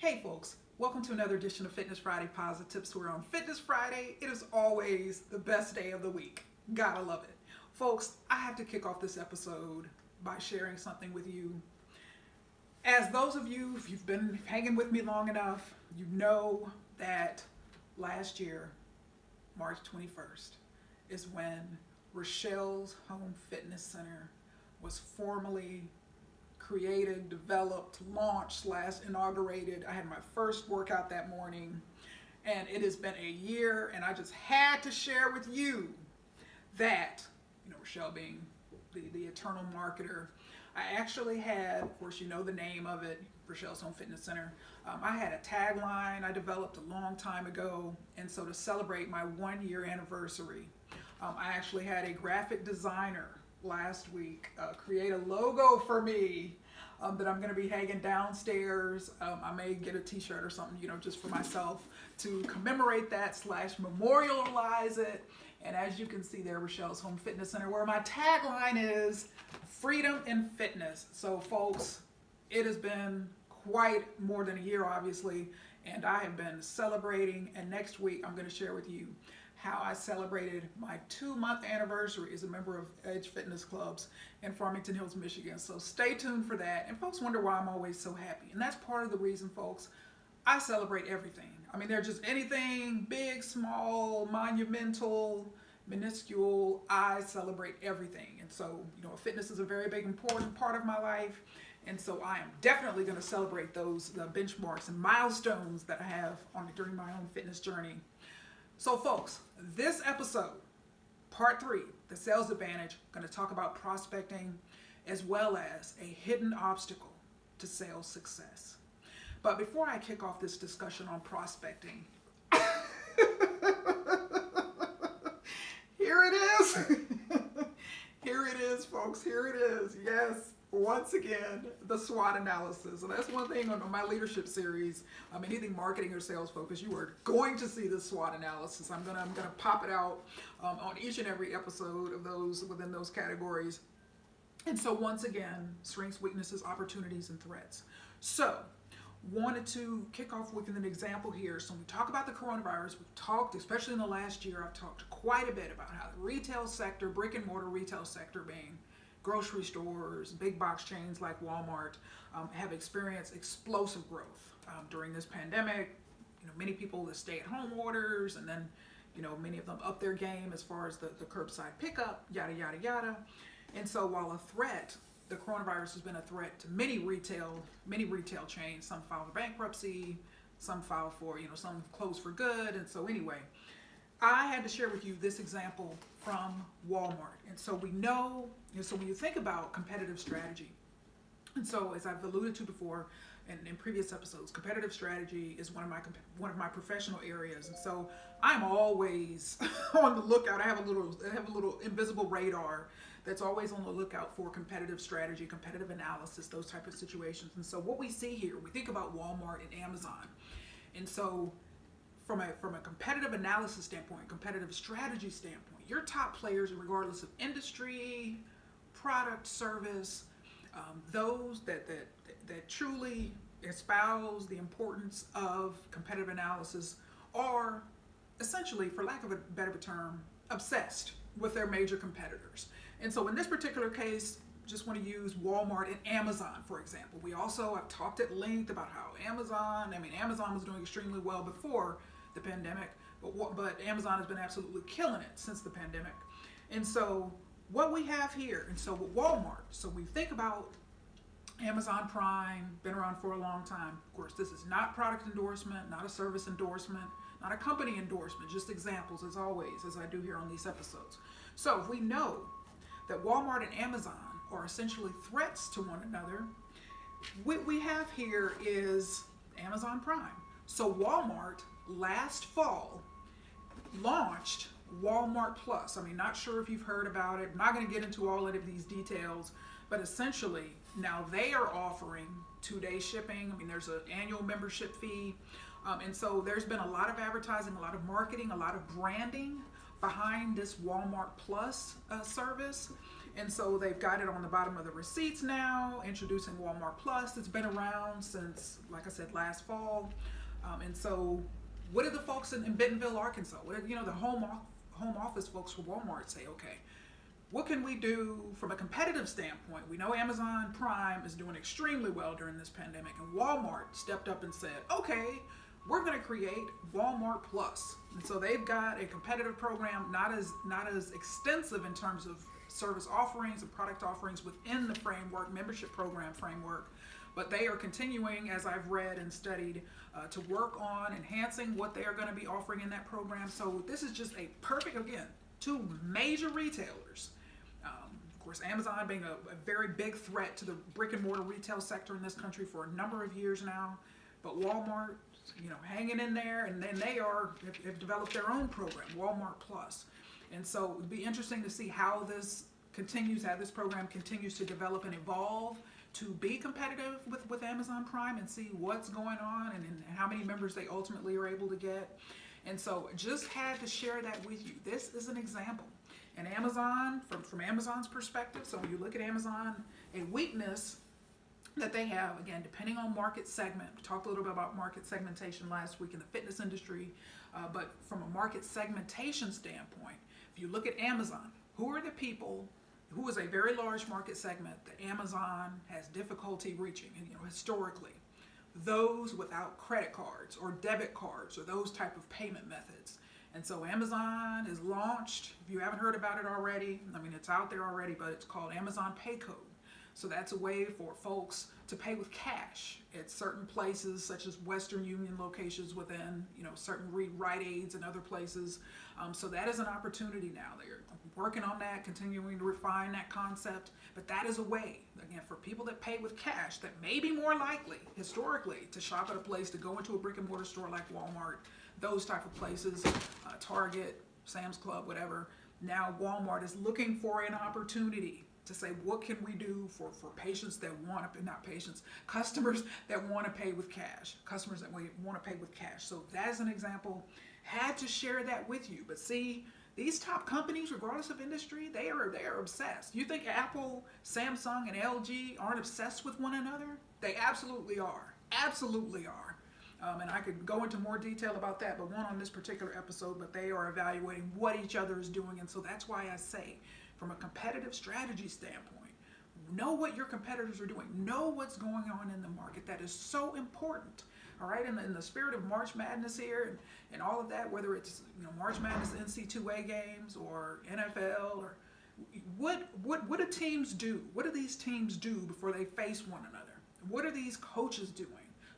Hey folks, welcome to another edition of Fitness Friday Posi-TIPS. We're on Fitness Friday. It is always the best day of the week. Gotta love it. Folks, I have to kick off this episode by sharing something with you. As those of you, if you've been hanging with me long enough, you know that last year, March 21st, is when Rachelle's Home Fitness Center was formally created, developed, launched, / inaugurated. I had my first workout that morning, and it has been a year, and I just had to share with you that, Rachelle being the eternal marketer, I actually had, of course, you know the name of it, Rachelle's Home Fitness Center. I had a tagline I developed a long time ago, and so to celebrate my 1-year anniversary, I actually had a graphic designer last week create a logo for me that I'm going to be hanging downstairs. I may get a t-shirt or something, just for myself to commemorate that / memorialize it. And as you can see there, Rachelle's Home Fitness Center, where my tagline is freedom in fitness. So folks, it has been quite more than a year, obviously, and I have been celebrating. And next week, I'm going to share with you how I celebrated my 2-month anniversary as a member of Edge Fitness Clubs in Farmington Hills, Michigan. So stay tuned for that. And folks wonder why I'm always so happy. And that's part of the reason, folks. I celebrate everything. I mean, they're just anything big, small, monumental, minuscule. I celebrate everything. And so, fitness is a very big, important part of my life. And so I am definitely going to celebrate the benchmarks and milestones that I have during my own fitness journey. So folks, this episode, part 3, the sales advantage, going to talk about prospecting as well as a hidden obstacle to sales success. But before I kick off this discussion on prospecting, here it is. Here it is, folks. Here it is. Yes. Once again, the SWOT analysis. And that's one thing on my leadership series. Anything marketing or sales focused, you are going to see the SWOT analysis. I'm gonna pop it out on each and every episode of those within those categories. And so once again, strengths, weaknesses, opportunities, and threats. So wanted to kick off with an example here. So when we talk about the coronavirus, we've talked, especially in the last year, I've talked quite a bit about how the retail sector, brick and mortar retail sector being grocery stores, big box chains like Walmart, have experienced explosive growth during this pandemic. Many people with stay-at-home orders, and then, many of them up their game as far as the curbside pickup, yada, yada, yada. And so while a threat, the coronavirus has been a threat to many retail chains. Some filed for bankruptcy, some filed for, some closed for good. And so anyway, I had to share with you this example from Walmart. And so we know, so when you think about competitive strategy, and so as I've alluded to before in previous episodes, competitive strategy is one of my professional areas. And so I'm always on the lookout. I have a little invisible radar that's always on the lookout for competitive strategy, competitive analysis, those type of situations. And so what we see here, we think about Walmart and Amazon. And so from a competitive analysis standpoint, competitive strategy standpoint, your top players, regardless of industry, product, service, those that truly espouse the importance of competitive analysis are essentially, for lack of a better term, obsessed with their major competitors. And so in this particular case, just want to use Walmart and Amazon, for example. I've talked at length about how Amazon was doing extremely well before the pandemic, but Amazon has been absolutely killing it since the pandemic. And so what we have here, and so with Walmart, so we think about Amazon Prime, been around for a long time. Of course, this is not product endorsement, not a service endorsement, not a company endorsement, just examples as always, as I do here on these episodes. So if we know that Walmart and Amazon are essentially threats to one another, what we have here is Amazon Prime. So Walmart last fall launched Walmart Plus. Not sure if you've heard about it. I'm not going to get into all of these details, but essentially now they are offering 2-day shipping. There's an annual membership fee. And so there's been a lot of advertising, a lot of marketing, a lot of branding behind this Walmart Plus service. And so they've got it on the bottom of the receipts now, introducing Walmart Plus. It's been around since, like I said, last fall. And so what did the folks in Bentonville, Arkansas, the home office folks for Walmart say, okay, what can we do from a competitive standpoint? We know Amazon Prime is doing extremely well during this pandemic, and Walmart stepped up and said, okay, we're going to create Walmart Plus. And so they've got a competitive program, not as extensive in terms of service offerings and product offerings within the framework, membership program framework, but they are continuing, as I've read and studied, to work on enhancing what they are going to be offering in that program. So this is just a perfect, again, two major retailers. Of course, Amazon being a very big threat to the brick and mortar retail sector in this country for a number of years now, but Walmart, hanging in there, and then they have developed their own program, Walmart Plus. And so it'd be interesting to see how this program continues to develop and evolve to be competitive with Amazon Prime and see what's going on and how many members they ultimately are able to get. And so just had to share that with you. This is an example. And Amazon, from Amazon's perspective, so when you look at Amazon, a weakness that they have, again, depending on market segment, we talked a little bit about market segmentation last week in the fitness industry, but from a market segmentation standpoint, if you look at Amazon, who is a very large market segment that Amazon has difficulty reaching, historically? Those without credit cards or debit cards or those type of payment methods. And so Amazon is launched, if you haven't heard about it already, it's out there already, but it's called Amazon Pay Code. So that's a way for folks to pay with cash at certain places, such as Western Union locations within, certain Rite Aids and other places. So that is an opportunity now. They're working on that, continuing to refine that concept. But that is a way, again, for people that pay with cash that may be more likely, historically, to shop at a place, to go into a brick and mortar store like Walmart, those type of places, Target, Sam's Club, whatever. Now Walmart is looking for an opportunity to say, what can we do for customers that want to pay with cash, customers that want to pay with cash. So that's an example. Had to share that with you. But see, these top companies, regardless of industry, they are obsessed. You think Apple, Samsung, and LG aren't obsessed with one another? They absolutely are. Absolutely are. And I could go into more detail about that, but one on this particular episode, but they are evaluating what each other is doing. And so that's why I say, from a competitive strategy standpoint, know what your competitors are doing. Know what's going on in the market. That is so important. All right, in the spirit of March Madness here and all of that, whether it's March Madness NC2A games or NFL, or what do teams do? What do these teams do before they face one another? What are these coaches doing?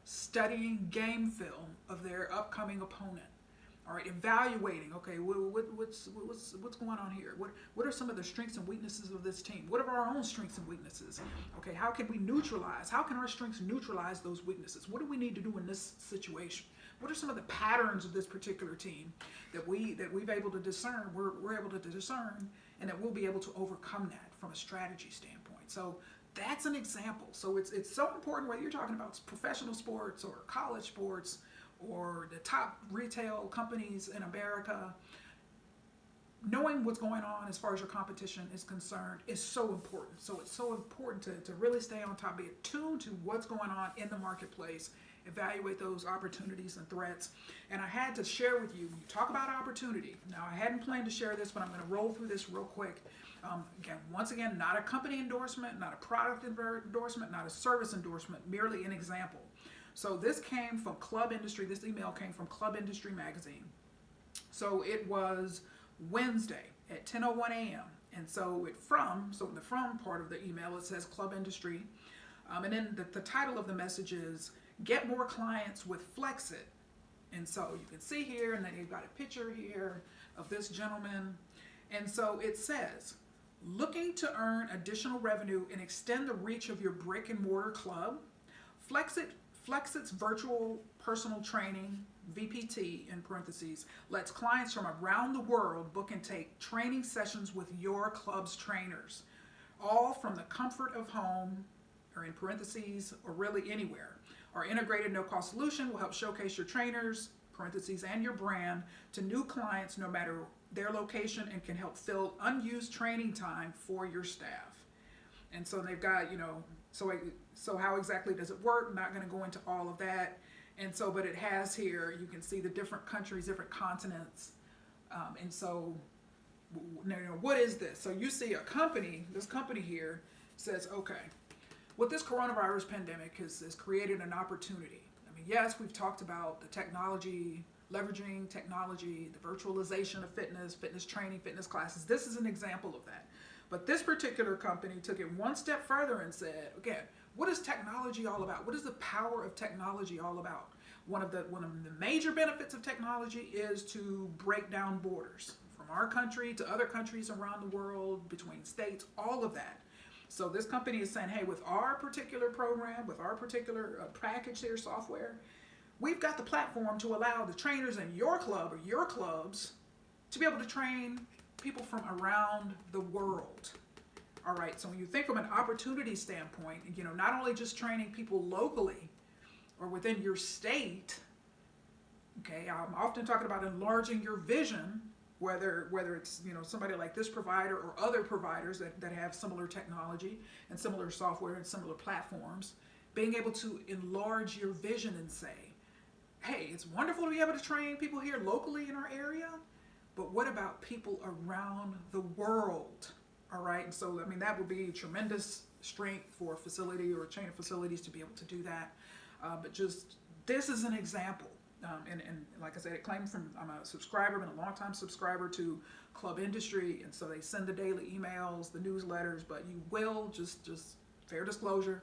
Studying game film of their upcoming opponent. All right, evaluating. Okay, what's going on here? What are some of the strengths and weaknesses of this team? What are our own strengths and weaknesses? Okay, how can we neutralize? How can our strengths neutralize those weaknesses? What do we need to do in this situation? What are some of the patterns of this particular team that we've able to discern? We're able to discern, and that we'll be able to overcome that from a strategy standpoint. So that's an example. So it's so important whether you're talking about professional sports or college sports or the top retail companies in America. Knowing what's going on as far as your competition is concerned is so important. So it's so important to really stay on top, be attuned to what's going on in the marketplace, evaluate those opportunities and threats. And I had to share with you, when you talk about opportunity, now I hadn't planned to share this, but I'm going to roll through this real quick. Once again, not a company endorsement, not a product endorsement, not a service endorsement, merely an example. So this came from Club Industry. This email came from Club Industry magazine. So it was Wednesday at 10:01 a.m. And so in the from part of the email, it says Club Industry. And then the title of the message is Get More Clients with Flexit. And so you can see here, and then you've got a picture here of this gentleman. And so it says, looking to earn additional revenue and extend the reach of your brick and mortar club? Flexit's virtual personal training, VPT in parentheses, lets clients from around the world book and take training sessions with your club's trainers, all from the comfort of home, or in parentheses, or really anywhere. Our integrated no-cost solution will help showcase your trainers parentheses, and your brand to new clients no matter their location, and can help fill unused training time for your staff. And so they've got, so how exactly does it work? I'm not going to go into all of that. And so, but it has here, you can see the different countries, different continents. And so, what is this? So you see this company here says, okay, what this coronavirus pandemic has created an opportunity. I mean, yes, we've talked about the technology, leveraging technology, the virtualization of fitness training, fitness classes. This is an example of that. But this particular company took it one step further and said, again, what is technology all about? What is the power of technology all about? One of the major benefits of technology is to break down borders from our country to other countries around the world, between states, all of that. So this company is saying, hey, with our particular program, with our particular package here, software, we've got the platform to allow the trainers in your club or your clubs to be able to train people from around the world. All right, so when you think from an opportunity standpoint, not only just training people locally or within your state, okay, I'm often talking about enlarging your vision, whether it's somebody like this provider or other providers that have similar technology and similar software and similar platforms, being able to enlarge your vision and say, hey, it's wonderful to be able to train people here locally in our area, but what about people around the world? All right, and so that would be tremendous strength for a facility or a chain of facilities to be able to do that. But just this is an example. And like I said, it claims I'm a subscriber, been a long-time subscriber to Club Industry, and so they send the daily emails, the newsletters, but you will, just fair disclosure,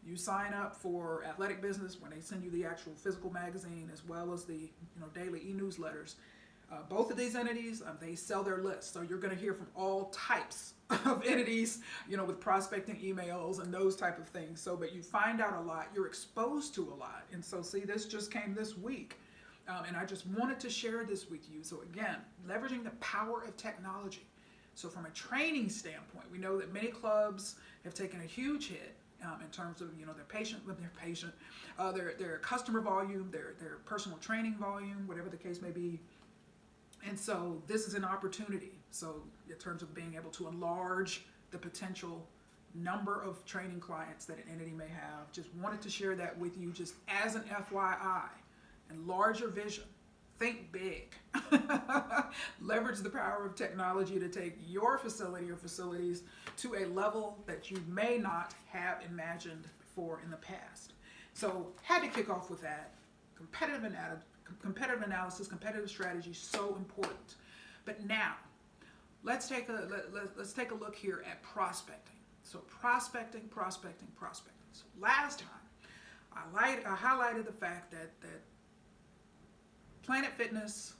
you sign up for Athletic Business when they send you the actual physical magazine as well as the daily e-newsletters. Both of these entities, they sell their list, so you're going to hear from all types of entities, with prospecting emails and those type of things. So, but you find out a lot, you're exposed to a lot. And so, see, this just came this week. And I just wanted to share this with you. So again, leveraging the power of technology. So from a training standpoint, we know that many clubs have taken a huge hit in terms of their customer volume, their personal training volume, whatever the case may be. And so this is an opportunity. So in terms of being able to enlarge the potential number of training clients that an entity may have, just wanted to share that with you just as an FYI. Enlarge your vision. Think big. Leverage the power of technology to take your facility or facilities to a level that you may not have imagined before in the past. So had to kick off with that. Competitive analysis, competitive strategy, so important. But now, let's take a look here at prospecting. So prospecting. So last time, I highlighted the fact that Planet Fitness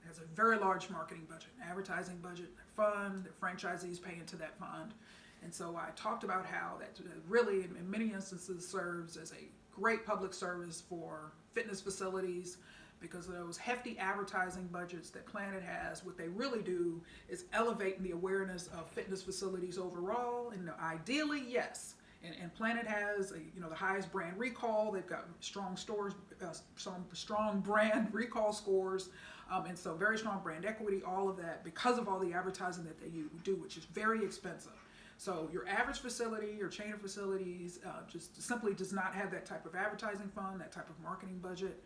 has a very large marketing budget, advertising budget, their fund, their franchisees pay into that fund. And so I talked about how that really, in many instances, serves as a great public service for fitness facilities, because of those hefty advertising budgets that Planet has. What they really do is elevate the awareness of fitness facilities overall. And ideally, yes. And Planet has the highest brand recall. They've got strong brand recall scores, and so very strong brand equity. All of that because of all the advertising that they do, which is very expensive. So your average facility, your chain of facilities, just simply does not have that type of advertising fund, that type of marketing budget.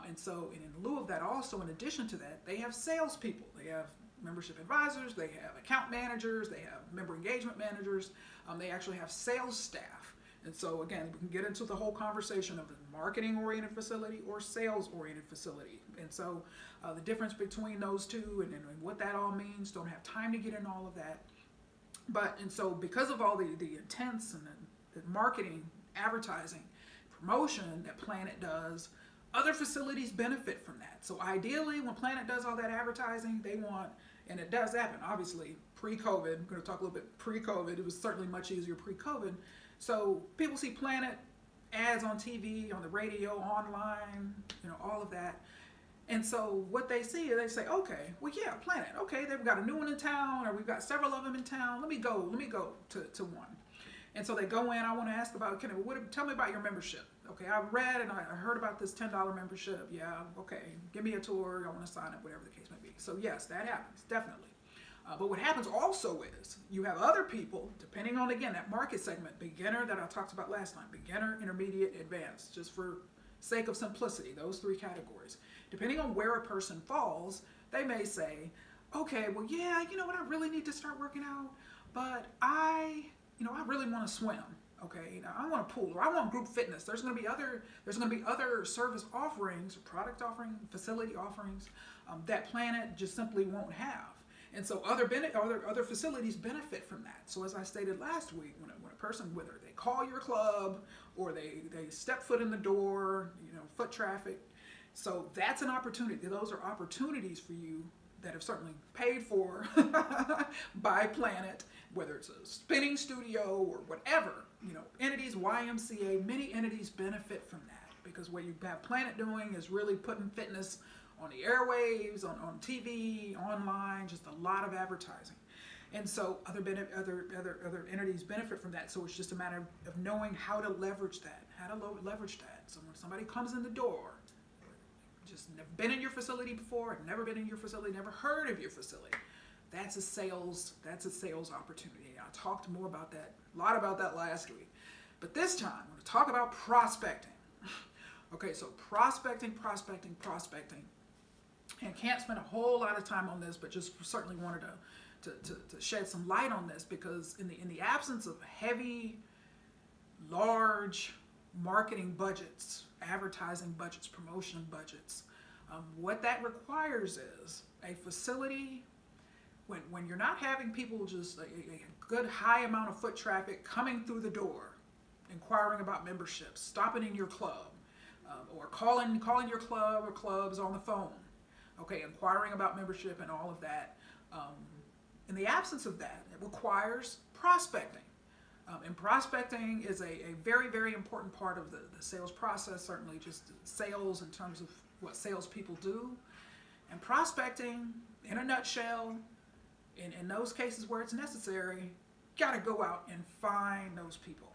And so, in lieu of that, also in addition to that, they have salespeople. They have membership advisors, they have account managers, they have member engagement managers, they actually have sales staff. And so again, we can get into the whole conversation of a marketing-oriented facility or sales-oriented facility. And so the difference between those two and what that all means, don't have time to get into all of that. And so because of all the intense and the marketing, advertising, promotion that Planet does, other facilities benefit from that. So ideally, when Planet does all that advertising, they want, and it does happen, obviously, pre-COVID, I'm going to talk a little bit pre-COVID, it was certainly much easier pre-COVID. So people see Planet ads on TV, on the radio, online, all of that. And so what they see, they say, okay, well, yeah, Planet, okay, they've got a new one in town, or we've got several of them in town. Let me go to one. And so they go in, I want to ask about, tell me about your membership. Okay, I read and I heard about this $10 membership. Yeah, okay, give me a tour. I want to sign up, whatever the case may be. So yes, that happens, definitely. But what happens also is you have other people, depending on, again, that market segment, beginner that I talked about last time, beginner, intermediate, advanced, just for sake of simplicity, those three categories. Depending on where a person falls, they may say, okay, well, yeah, you know what, I really need to start working out, but I really want to swim. Okay, now I want a pool, or I want group fitness. There's going to be other service offerings, product offering, facility offerings that Planet just simply won't have. And so other facilities benefit from that. So as I stated last week, when a person, whether they call your club or they step foot in the door, foot traffic. So that's an opportunity. Those are opportunities for you that have certainly paid for by Planet, whether it's a spinning studio or whatever, entities, YMCA, many entities benefit from that, because what you have Planet doing is really putting fitness on the airwaves, on TV, online, just a lot of advertising. And so other entities benefit from that. So it's just a matter of knowing how to leverage that, So when somebody comes in the door, just never been in your facility before, never been in your facility, never heard of your facility, that's a sales opportunity. I talked a lot about that last week. But this time, I'm going to talk about prospecting. Okay, so prospecting. And can't spend a whole lot of time on this, but just certainly wanted to shed some light on this, because in the absence of heavy, large marketing budgets, advertising budgets, promotion budgets, what that requires is a facility, when you're not having people just a good high amount of foot traffic coming through the door, inquiring about memberships, stopping in your club, or calling your club or clubs on the phone, okay, inquiring about membership and all of that. In the absence of that, it requires prospecting. And prospecting is a very, very important part of the sales process, certainly just sales in terms of what salespeople do. And prospecting, in a nutshell, in those cases where it's necessary, got to go out and find those people.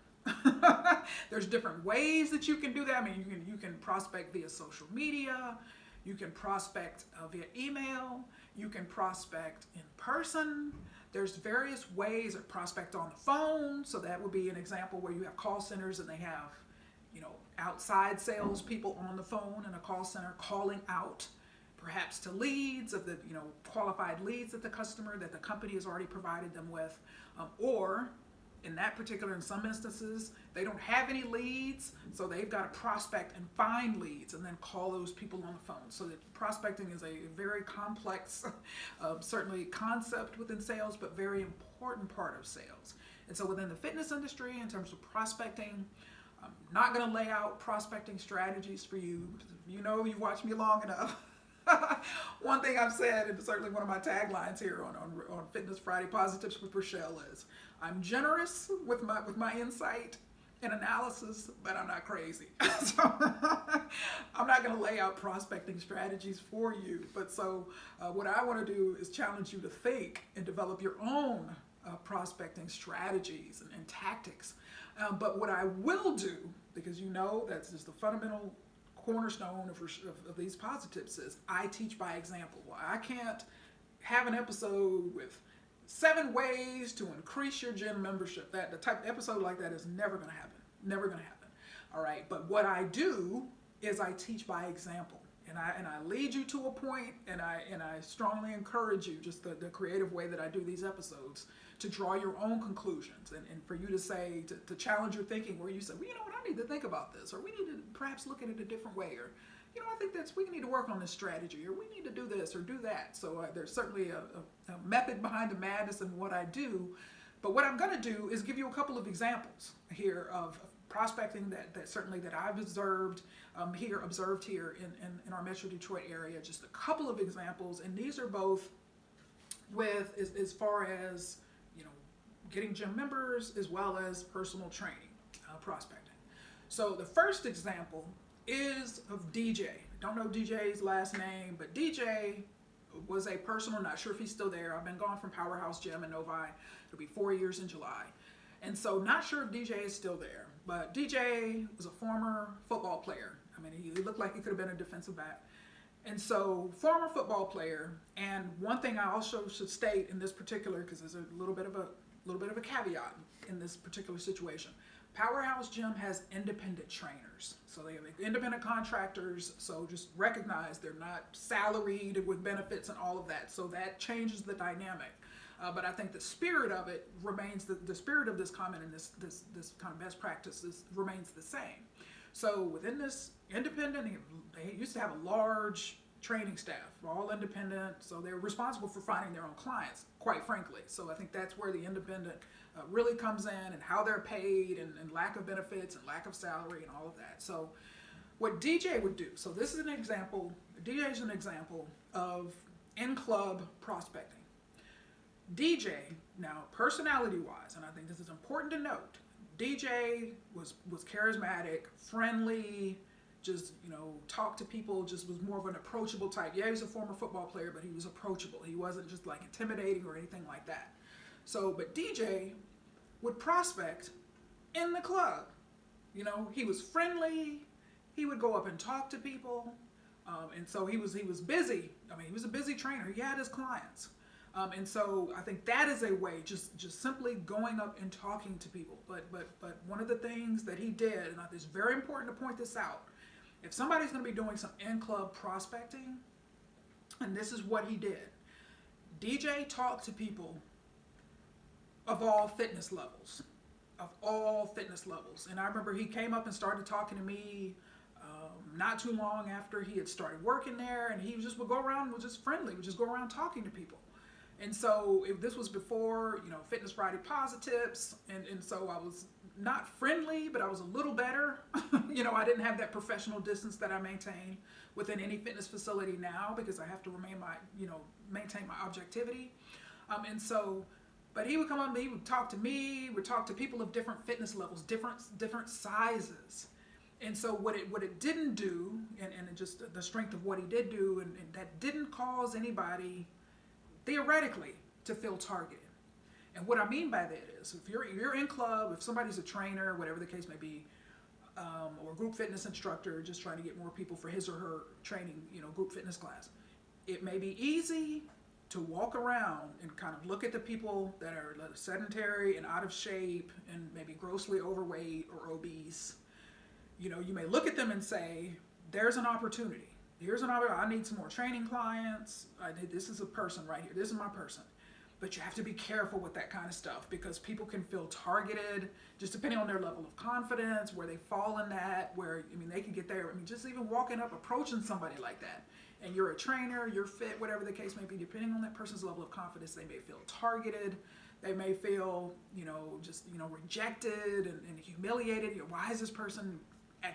There's different ways that you can do that. I mean, you can prospect via social media, you can prospect via email, you can prospect in person. There's various ways of prospect on the phone. So that would be an example where you have call centers and they have, outside sales people on the phone in a call center calling out perhaps to leads of the, qualified leads that the company has already provided them with, or in some instances, they don't have any leads, so they've got to prospect and find leads and then call those people on the phone. So that prospecting is a very complex, certainly concept within sales, but very important part of sales. And so within the fitness industry, in terms of prospecting, I'm not going to lay out prospecting strategies for you. You've watched me long enough. One thing I've said, and certainly one of my taglines here on Fitness Friday, Positive-TIPS with Rachelle, is I'm generous with my insight and analysis, but I'm not crazy. So I'm not going to lay out prospecting strategies for you. But so what I want to do is challenge you to think and develop your own prospecting strategies and tactics. But what I will do, because that's just the fundamental cornerstone of these Posi-TIPS, is I teach by example. Well, I can't have an episode with 7 ways to increase your gym membership. The type of episode like that is never going to happen. Never going to happen. All right. But what I do is I teach by example, and I lead you to a point, and I strongly encourage you, just the creative way that I do these episodes, to draw your own conclusions and for you to say, to challenge your thinking, where you say, well, I need to think about this, or we need to perhaps look at it a different way, or, I think we need to work on this strategy, or we need to do this or do that. So there's certainly a method behind the madness in what I do. But what I'm going to do is give you a couple of examples here of prospecting that certainly that I've observed here in our Metro Detroit area. Just a couple of examples, and these are both with as far as getting gym members as well as personal training prospecting. So the first example is of DJ. Don't know DJ's last name, but DJ was a personal, not sure if he's still there. I've been gone from Powerhouse Gym in Novi. It'll be 4 years in July. And so not sure if DJ is still there, but DJ was a former football player. I mean, he looked like he could have been a defensive back. And so former football player. And one thing I also should state in this particular, because there's a little bit of a caveat in this particular situation. Powerhouse Gym has independent trainers. So they have independent contractors. So just recognize they're not salaried with benefits and all of that. So that changes the dynamic. But I think the spirit of it remains, the spirit of this comment and this kind of best practices remains the same. So within this independent, they used to have a large training staff, all independent, so they're responsible for finding their own clients, quite frankly. So I think that's where the independent really comes in, and how they're paid, and lack of benefits and lack of salary and all of that. So what DJ would do, so this is an example, DJ is an example of in-club prospecting. DJ, now personality-wise, and I think this is important to note, DJ was charismatic, friendly, just, talked to people, just was more of an approachable type. Yeah, he was a former football player, but he was approachable. He wasn't just like intimidating or anything like that. So, but DJ would prospect in the club. He was friendly. He would go up and talk to people. And so he was busy. I mean, he was a busy trainer. He had his clients. And so I think that is a way, just simply going up and talking to people. But one of the things that he did, and I think it's very important to point this out, if somebody's going to be doing some in-club prospecting, and this is what he did, DJ talked to people of all fitness levels, And I remember he came up and started talking to me not too long after he had started working there, and he just would go around, was just friendly, would just go around talking to people. And so this was before, Fitness Friday Posi-TIPS, and so I was not friendly, but I was a little better. I didn't have that professional distance that I maintain within any fitness facility now, because I have to maintain my objectivity. And so, but he would come up, he would talk to me, would talk to people of different fitness levels, different sizes. And so what it didn't do, and just the strength of what he did do, and that didn't cause anybody theoretically to feel targeted. And what I mean by that is, if you're in club, if somebody's a trainer, whatever the case may be, or a group fitness instructor just trying to get more people for his or her training, group fitness class, it may be easy to walk around and kind of look at the people that are sedentary and out of shape and maybe grossly overweight or obese. You may look at them and say, there's an opportunity. I need some more training clients. This is a person right here. This is my person. But you have to be careful with that kind of stuff, because people can feel targeted just depending on their level of confidence, where they fall in that, where, they can get there. Just even walking up, approaching somebody like that, and you're a trainer, you're fit, whatever the case may be, depending on that person's level of confidence, they may feel targeted. They may feel, rejected and humiliated. Why is this person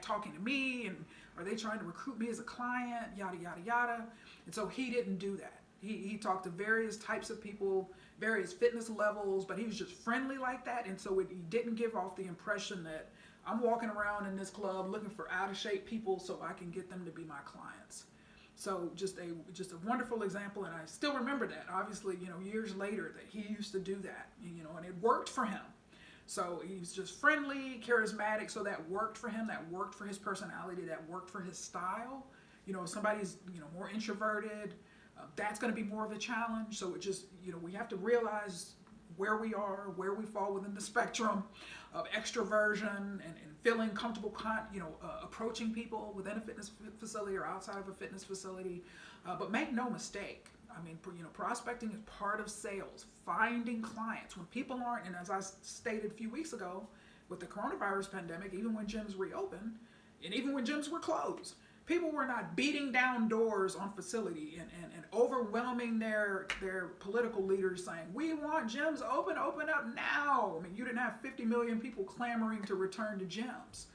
talking to me, and are they trying to recruit me as a client, yada, yada, yada. And so he didn't do that. He talked to various types of people, various fitness levels, but he was just friendly like that. And so he didn't give off the impression that I'm walking around in this club looking for out of shape people so I can get them to be my clients. So just a wonderful example, and I still remember that, obviously, years later, that he used to do that, and it worked for him. So he's just friendly, charismatic, so that worked for him, that worked for his personality, that worked for his style. If somebody's, more introverted, that's going to be more of a challenge. So it just, we have to realize where we are, where we fall within the spectrum of extroversion and feeling comfortable, approaching people within a fitness facility or outside of a fitness facility. But make no mistake, prospecting is part of sales, finding clients. When people aren't, and as I stated a few weeks ago, with the coronavirus pandemic, even when gyms reopened, and even when gyms were closed, people were not beating down doors on facility and overwhelming their political leaders saying, we want gyms open up now. You didn't have 50 million people clamoring to return to gyms.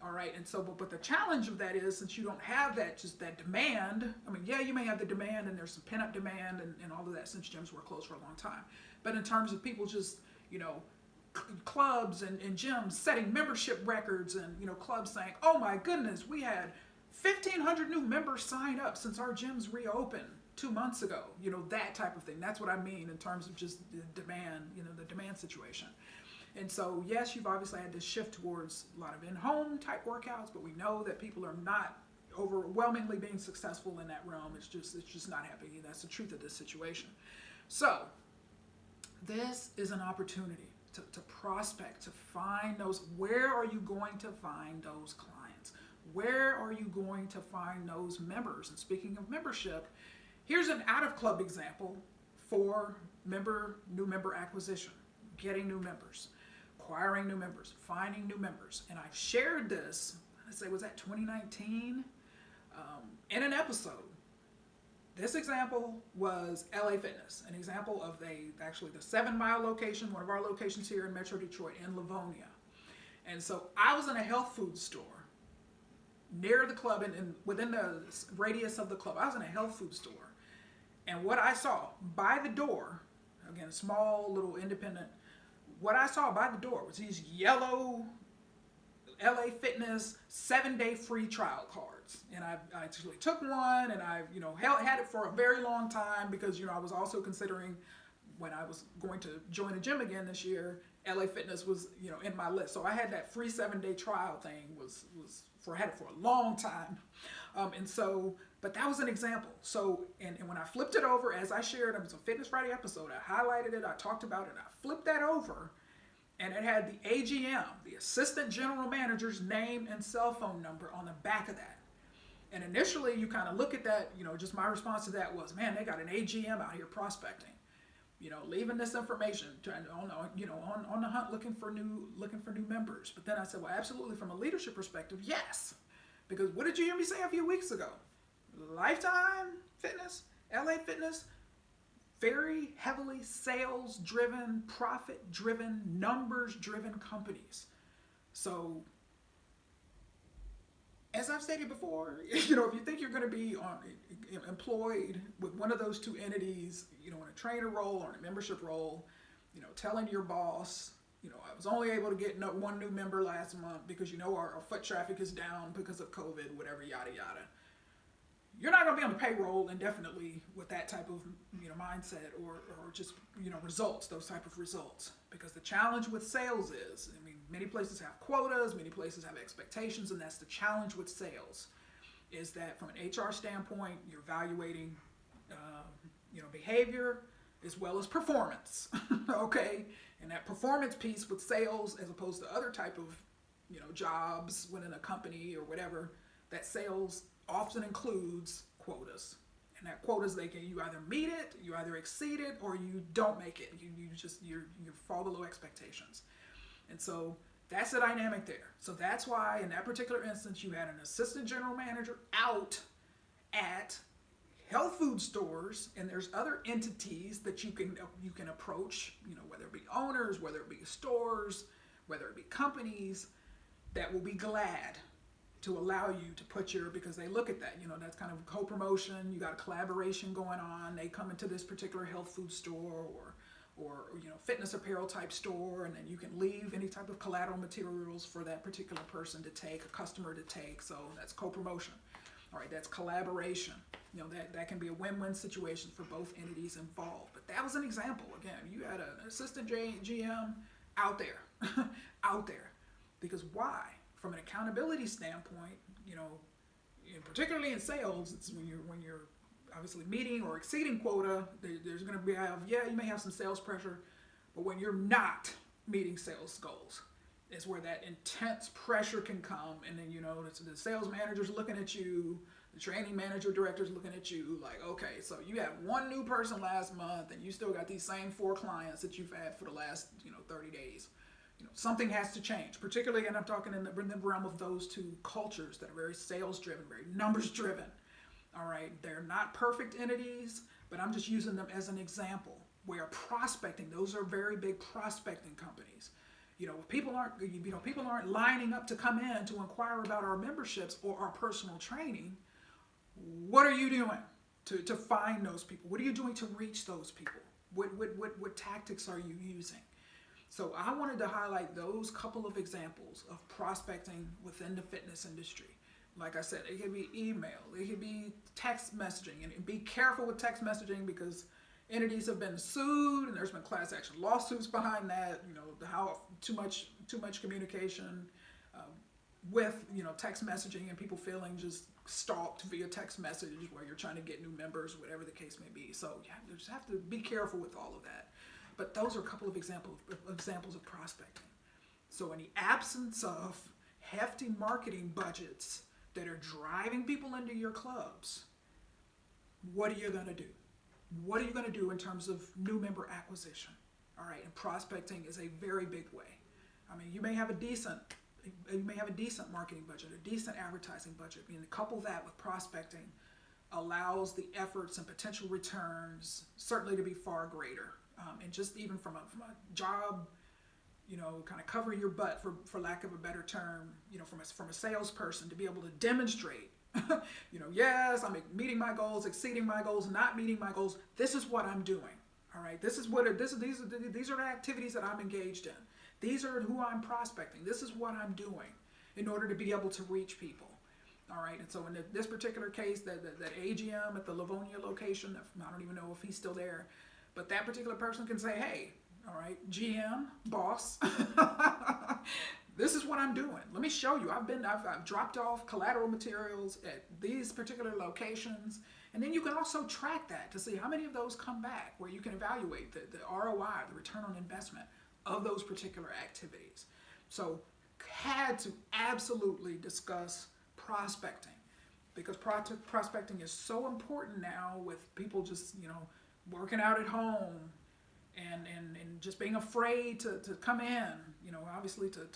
All right, and so, but the challenge of that is, since you don't have that demand, you may have the demand, and there's some pent-up demand and all of that, since gyms were closed for a long time. But in terms of people just, clubs and gyms setting membership records, and, clubs saying, oh my goodness, we had 1,500 new members sign up since our gyms reopened 2 months ago, that type of thing. That's what I mean in terms of just the demand, the demand situation. And so, yes, you've obviously had to shift towards a lot of in-home type workouts, but we know that people are not overwhelmingly being successful in that realm. It's just not happening. That's the truth of this situation. So this is an opportunity to prospect, to find those. Where are you going to find those clients? Where are you going to find those members? And speaking of membership, here's an out-of-club example for new member acquisition, getting new members, acquiring new members, finding new members. And I've shared this, I'd say, was that 2019? In an episode. This example was LA Fitness, an example of actually the 7 Mile location, one of our locations here in Metro Detroit, in Livonia. And so I was in a health food store near the club and within the radius of the club. I was in a health food store. And what I saw by the door, again, small little independent, what I saw by the door was these yellow LA Fitness 7-day free trial cards. And I actually took one, and I've had it for a very long time because I was also considering, when I was going to join a gym again this year, LA Fitness was in my list. So I had that free 7-day trial thing I had it for a long time. But that was an example. So, and when I flipped it over, as I shared, it was a Fitness Friday episode, I highlighted it, I talked about it, I flipped that over, and it had the AGM, the Assistant General Manager's name and cell phone number on the back of that. And initially, you kind of look at that, just my response to that was, man, they got an AGM out here prospecting, leaving this information, on the hunt, looking for new members. But then I said, well, absolutely, from a leadership perspective, yes, because what did you hear me say a few weeks ago? Lifetime Fitness, LA Fitness, very heavily sales-driven, profit-driven, numbers-driven companies. So, as I've stated before, if you think you're going to be employed with one of those two entities, in a trainer role or in a membership role, telling your boss, I was only able to get one new member last month because, our foot traffic is down because of COVID, whatever, yada, yada. You're not going to be on the payroll indefinitely with that type of mindset or just results, those type of results. Because the challenge with sales is, many places have quotas, many places have expectations, and that's the challenge with sales. Is that from an HR standpoint, you're evaluating behavior as well as performance. Okay, and that performance piece with sales, as opposed to other type of jobs within a company or whatever, that sales often includes quotas. And that quotas, you either meet it, you either exceed it, or you don't make it. You fall below expectations. And so that's the dynamic there. So that's why in that particular instance, you had an assistant general manager out at health food stores, and there's other entities that you can approach, whether it be owners, whether it be stores, whether it be companies, that will be glad to allow you to put because they look at that, that's kind of co-promotion, you got a collaboration going on, they come into this particular health food store or fitness apparel type store, and then you can leave any type of collateral materials for that particular person to take, a customer to take, so that's co-promotion. All right, that's collaboration. That can be a win-win situation for both entities involved. But that was an example. Again, you had an assistant GM out there, because why? From an accountability standpoint, particularly in sales, it's when you're obviously meeting or exceeding quota, there's going to be you may have some sales pressure, but when you're not meeting sales goals, is where that intense pressure can come, and then the sales manager's looking at you, the training manager director's looking at you like, okay, so you had one new person last month, and you still got these same 4 clients that you've had for the last 30 days. Something has to change, particularly, and I'm talking in the realm of those two cultures that are very sales-driven, very numbers-driven. All right, they're not perfect entities, but I'm just using them as an example where prospecting, those are very big prospecting companies. People aren't lining up to come in to inquire about our memberships or our personal training. What are you doing to find those people? What are you doing to reach those people? What tactics are you using? So I wanted to highlight those couple of examples of prospecting within the fitness industry. Like I said, it could be email, it could be text messaging, and be careful with text messaging because entities have been sued, and there's been class action lawsuits behind that. How too much communication with text messaging, and people feeling just stalked via text message where you're trying to get new members, whatever the case may be. So you just have to be careful with all of that. But those are a couple of examples of prospecting. So in the absence of hefty marketing budgets that are driving people into your clubs, what are you going to do? What are you going to do in terms of new member acquisition? All right, and prospecting is a very big way. I mean, you may have a decent marketing budget, a decent advertising budget. Couple that with prospecting allows the efforts and potential returns certainly to be far greater. And just even from a job, kind of covering your butt for lack of a better term, from a salesperson to be able to demonstrate, yes, I'm meeting my goals, exceeding my goals, not meeting my goals. This is what I'm doing. All right, these are the activities that I'm engaged in. These are who I'm prospecting. This is what I'm doing in order to be able to reach people. All right, and so in this particular case, that AGM at the Livonia location, I don't even know if he's still there, but that particular person can say, hey, all right, GM, boss, this is what I'm doing. Let me show you. I've dropped off collateral materials at these particular locations. And then you can also track that to see how many of those come back, where you can evaluate the ROI, the return on investment of those particular activities. So had to absolutely discuss prospecting, because prospecting is so important now with people just, working out at home and just being afraid to come in, obviously to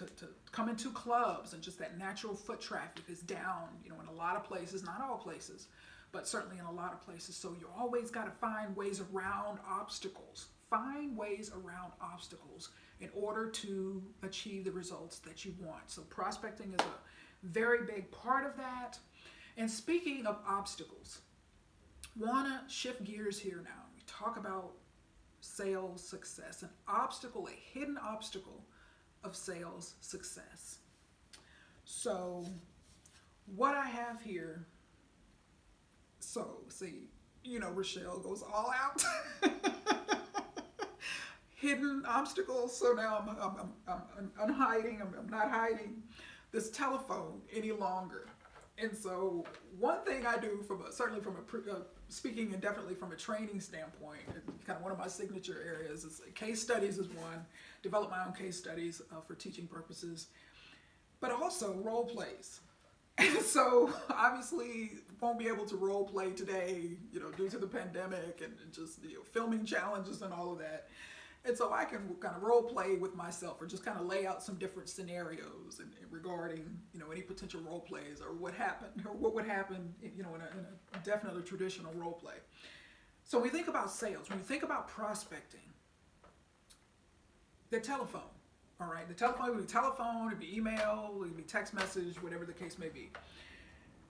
come into clubs, and just that natural foot traffic is down, in a lot of places, not all places, but certainly in a lot of places. So you always got to find ways around obstacles. Find ways around obstacles in order to achieve the results that you want. So prospecting is a very big part of that. And speaking of obstacles, want to shift gears here now. We talk about sales success, an obstacle, a hidden obstacle of sales success. So what I have here, Rachelle goes all out. Hidden obstacles. So now I'm hiding. I'm not hiding this telephone any longer. And so one thing I do certainly from a speaking, and definitely from a training standpoint, kind of one of my signature areas is case studies is one. Develop my own case studies for teaching purposes, but also role plays. And so obviously won't be able to role play today, due to the pandemic and just filming challenges and all of that. And so I can kind of role play with myself, or just kind of lay out some different scenarios regarding, any potential role plays, or what happened, or what would happen, in a definitely traditional role play. So when we think about sales, when we think about prospecting, the telephone, all right, the telephone would be telephone, it'd be email, it'd be text message, whatever the case may be.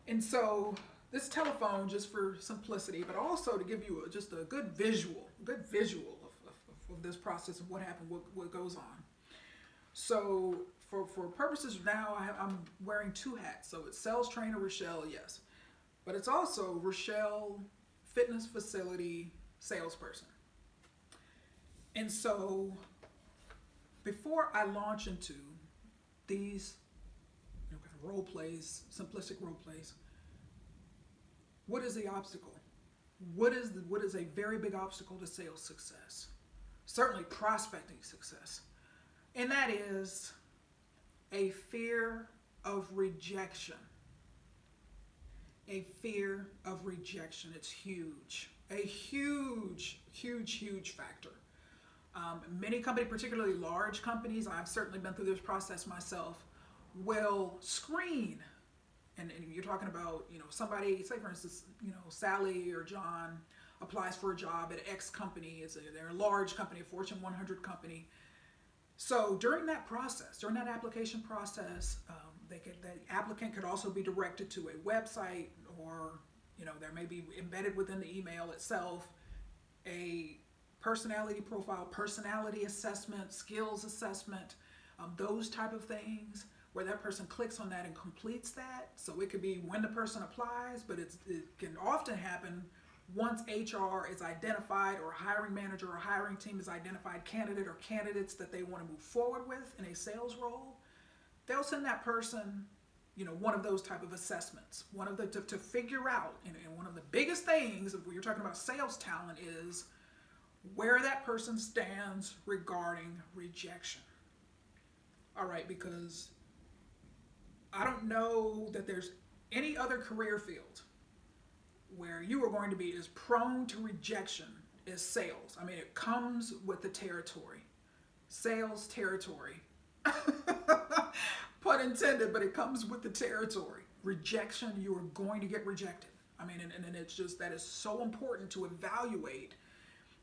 And so this telephone, just for simplicity, but also to give you just a good visual of this process of what happened, what goes on. So for purposes now, I'm wearing two hats. So it's sales trainer Rachelle, yes, but it's also Rachelle fitness facility salesperson. And so before I launch into these kind of role plays, simplistic role plays, what is the obstacle? What is a very big obstacle to sales success? Certainly prospecting success. And that is a fear of rejection. A fear of rejection. It's huge. A huge factor. Many companies, particularly large companies, I've certainly been through this process myself, will screen. And you're talking about, somebody, say for instance, Sally or John applies for a job at X company. They're a large company, a Fortune 100 company. So during that process, during that application process, the applicant could also be directed to a website, or there may be embedded within the email itself a personality profile, personality assessment, skills assessment, those type of things, where that person clicks on that and completes that. So it could be when the person applies, but it can often happen once HR is identified, or a hiring manager or hiring team has identified candidate or candidates that they want to move forward with in a sales role, they'll send that person, one of those type of assessments, one of the to figure out, and one of the biggest things when you're talking about sales talent is where that person stands regarding rejection. All right, because I don't know that there's any other career field where you are going to be as prone to rejection as sales. I mean, it comes with the territory. Sales territory. Pun intended, but it comes with the territory. Rejection, you are going to get rejected. I mean, and it's just, that is so important to evaluate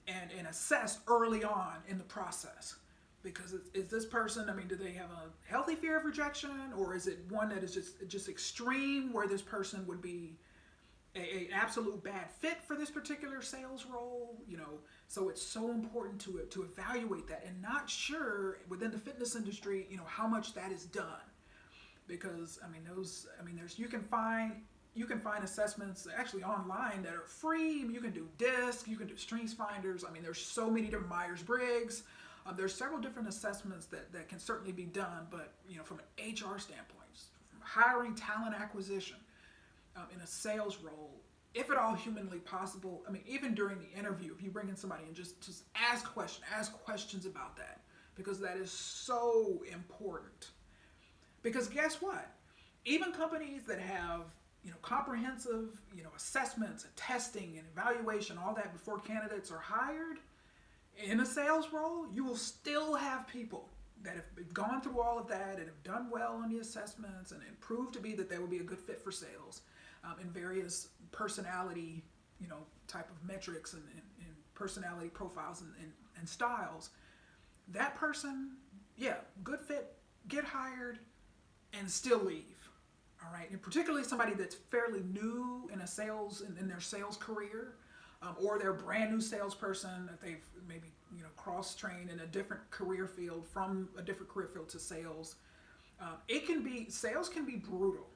and assess early on in the process. Because is this person, do they have a healthy fear of rejection, or is it one that is just extreme, where this person would be an absolute bad fit for this particular sales role? So it's so important to evaluate that, and not sure within the fitness industry, how much that is done. Because you can find assessments actually online that are free. You can do DISC, you can do Strengths Finders. There's so many different Myers-Briggs. There's several different assessments that can certainly be done, but from an HR standpoint, from hiring, talent acquisition, in a sales role, if at all humanly possible, even during the interview, if you bring in somebody and just ask questions about that, because that is so important. Because guess what? Even companies that have comprehensive assessments and testing and evaluation, all that before candidates are hired, in a sales role, you will still have people that have gone through all of that and have done well on the assessments and proved to be that they will be a good fit for sales in various personality, type of metrics and personality profiles and styles. That person, good fit, get hired, and still leave. All right, and particularly somebody that's fairly new in in their sales career. Or they're a brand new salesperson that they've maybe cross-trained in a different career field, from a different career field to sales. Sales can be brutal.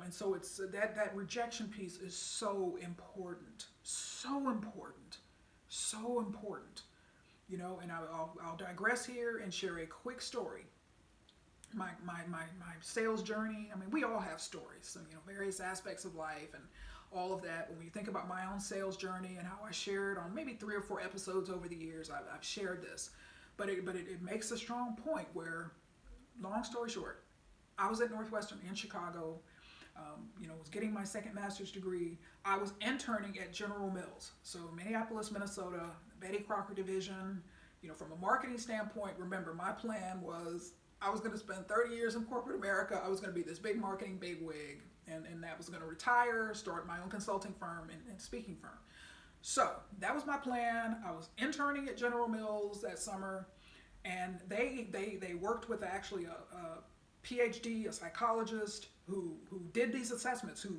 And so it's that rejection piece is so important. And I'll digress here and share a quick story. My sales journey. We all have stories, various aspects of life and all of that. When you think about my own sales journey and how I shared on maybe 3 or 4 episodes over the years, I've shared this, but it makes a strong point where, long story short, I was at Northwestern in Chicago, was getting my second master's degree. I was interning at General Mills, so Minneapolis, Minnesota, Betty Crocker division. From a marketing standpoint, remember, my plan was I was going to spend 30 years in corporate America. I was going to be this big marketing bigwig. And that was going to retire, start my own consulting firm and speaking firm. So that was my plan. I was interning at General Mills that summer, and they worked with actually a PhD, a psychologist who did these assessments, who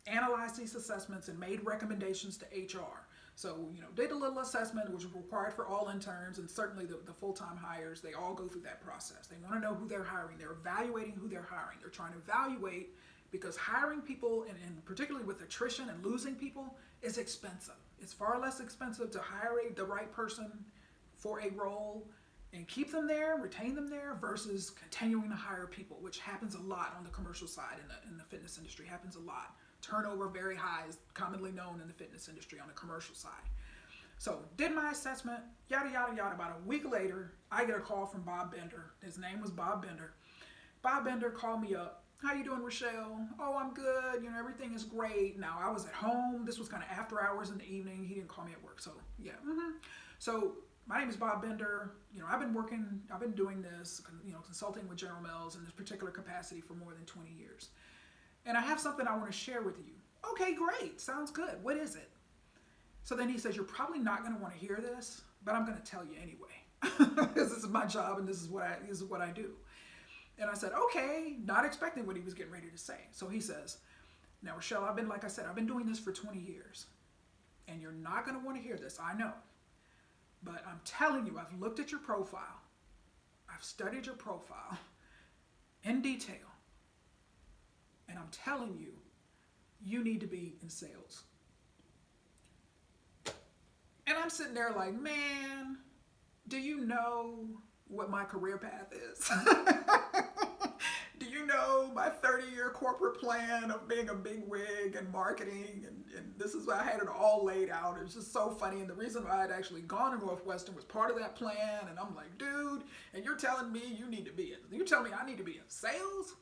analyzed these assessments and made recommendations to HR. So, did a little assessment, which was required for all interns, and certainly the full-time hires. They all go through that process. They want to know who they're hiring. They're evaluating who they're hiring. They're trying to evaluate, because hiring people, and particularly with attrition and losing people, is expensive. It's far less expensive to hire the right person for a role and keep them there, retain them there, versus continuing to hire people, which happens a lot on the commercial side in the fitness industry. Happens a lot. Turnover very high is commonly known in the fitness industry on the commercial side. So did my assessment, yada, yada, yada. About a week later, I get a call from Bob Bender. His name was Bob Bender. Bob Bender called me up. How you doing, Rachelle? Oh, I'm good. Everything is great. Now, I was at home. This was kind of after hours in the evening. He didn't call me at work. So, yeah. So, my name is Bob Bender. I've been doing this, consulting with General Mills in this particular capacity for more than 20 years. And I have something I want to share with you. Okay, great. Sounds good. What is it? So then he says, you're probably not going to want to hear this, but I'm going to tell you anyway. Because this is my job and this is what I do. And I said, okay, not expecting what he was getting ready to say. So he says, now, Rachelle, I've been doing this for 20 years. And you're not going to want to hear this, I know. But I'm telling you, I've looked at your profile. I've studied your profile in detail. And I'm telling you, you need to be in sales. And I'm sitting there like, man, do you know what my career path is? Do you know my 30-year corporate plan of being a big wig and marketing? And this is why I had it all laid out. It was just so funny. And the reason why I'd actually gone to Northwestern was part of that plan. And I'm like, dude, and you're telling me you're telling me I need to be in sales?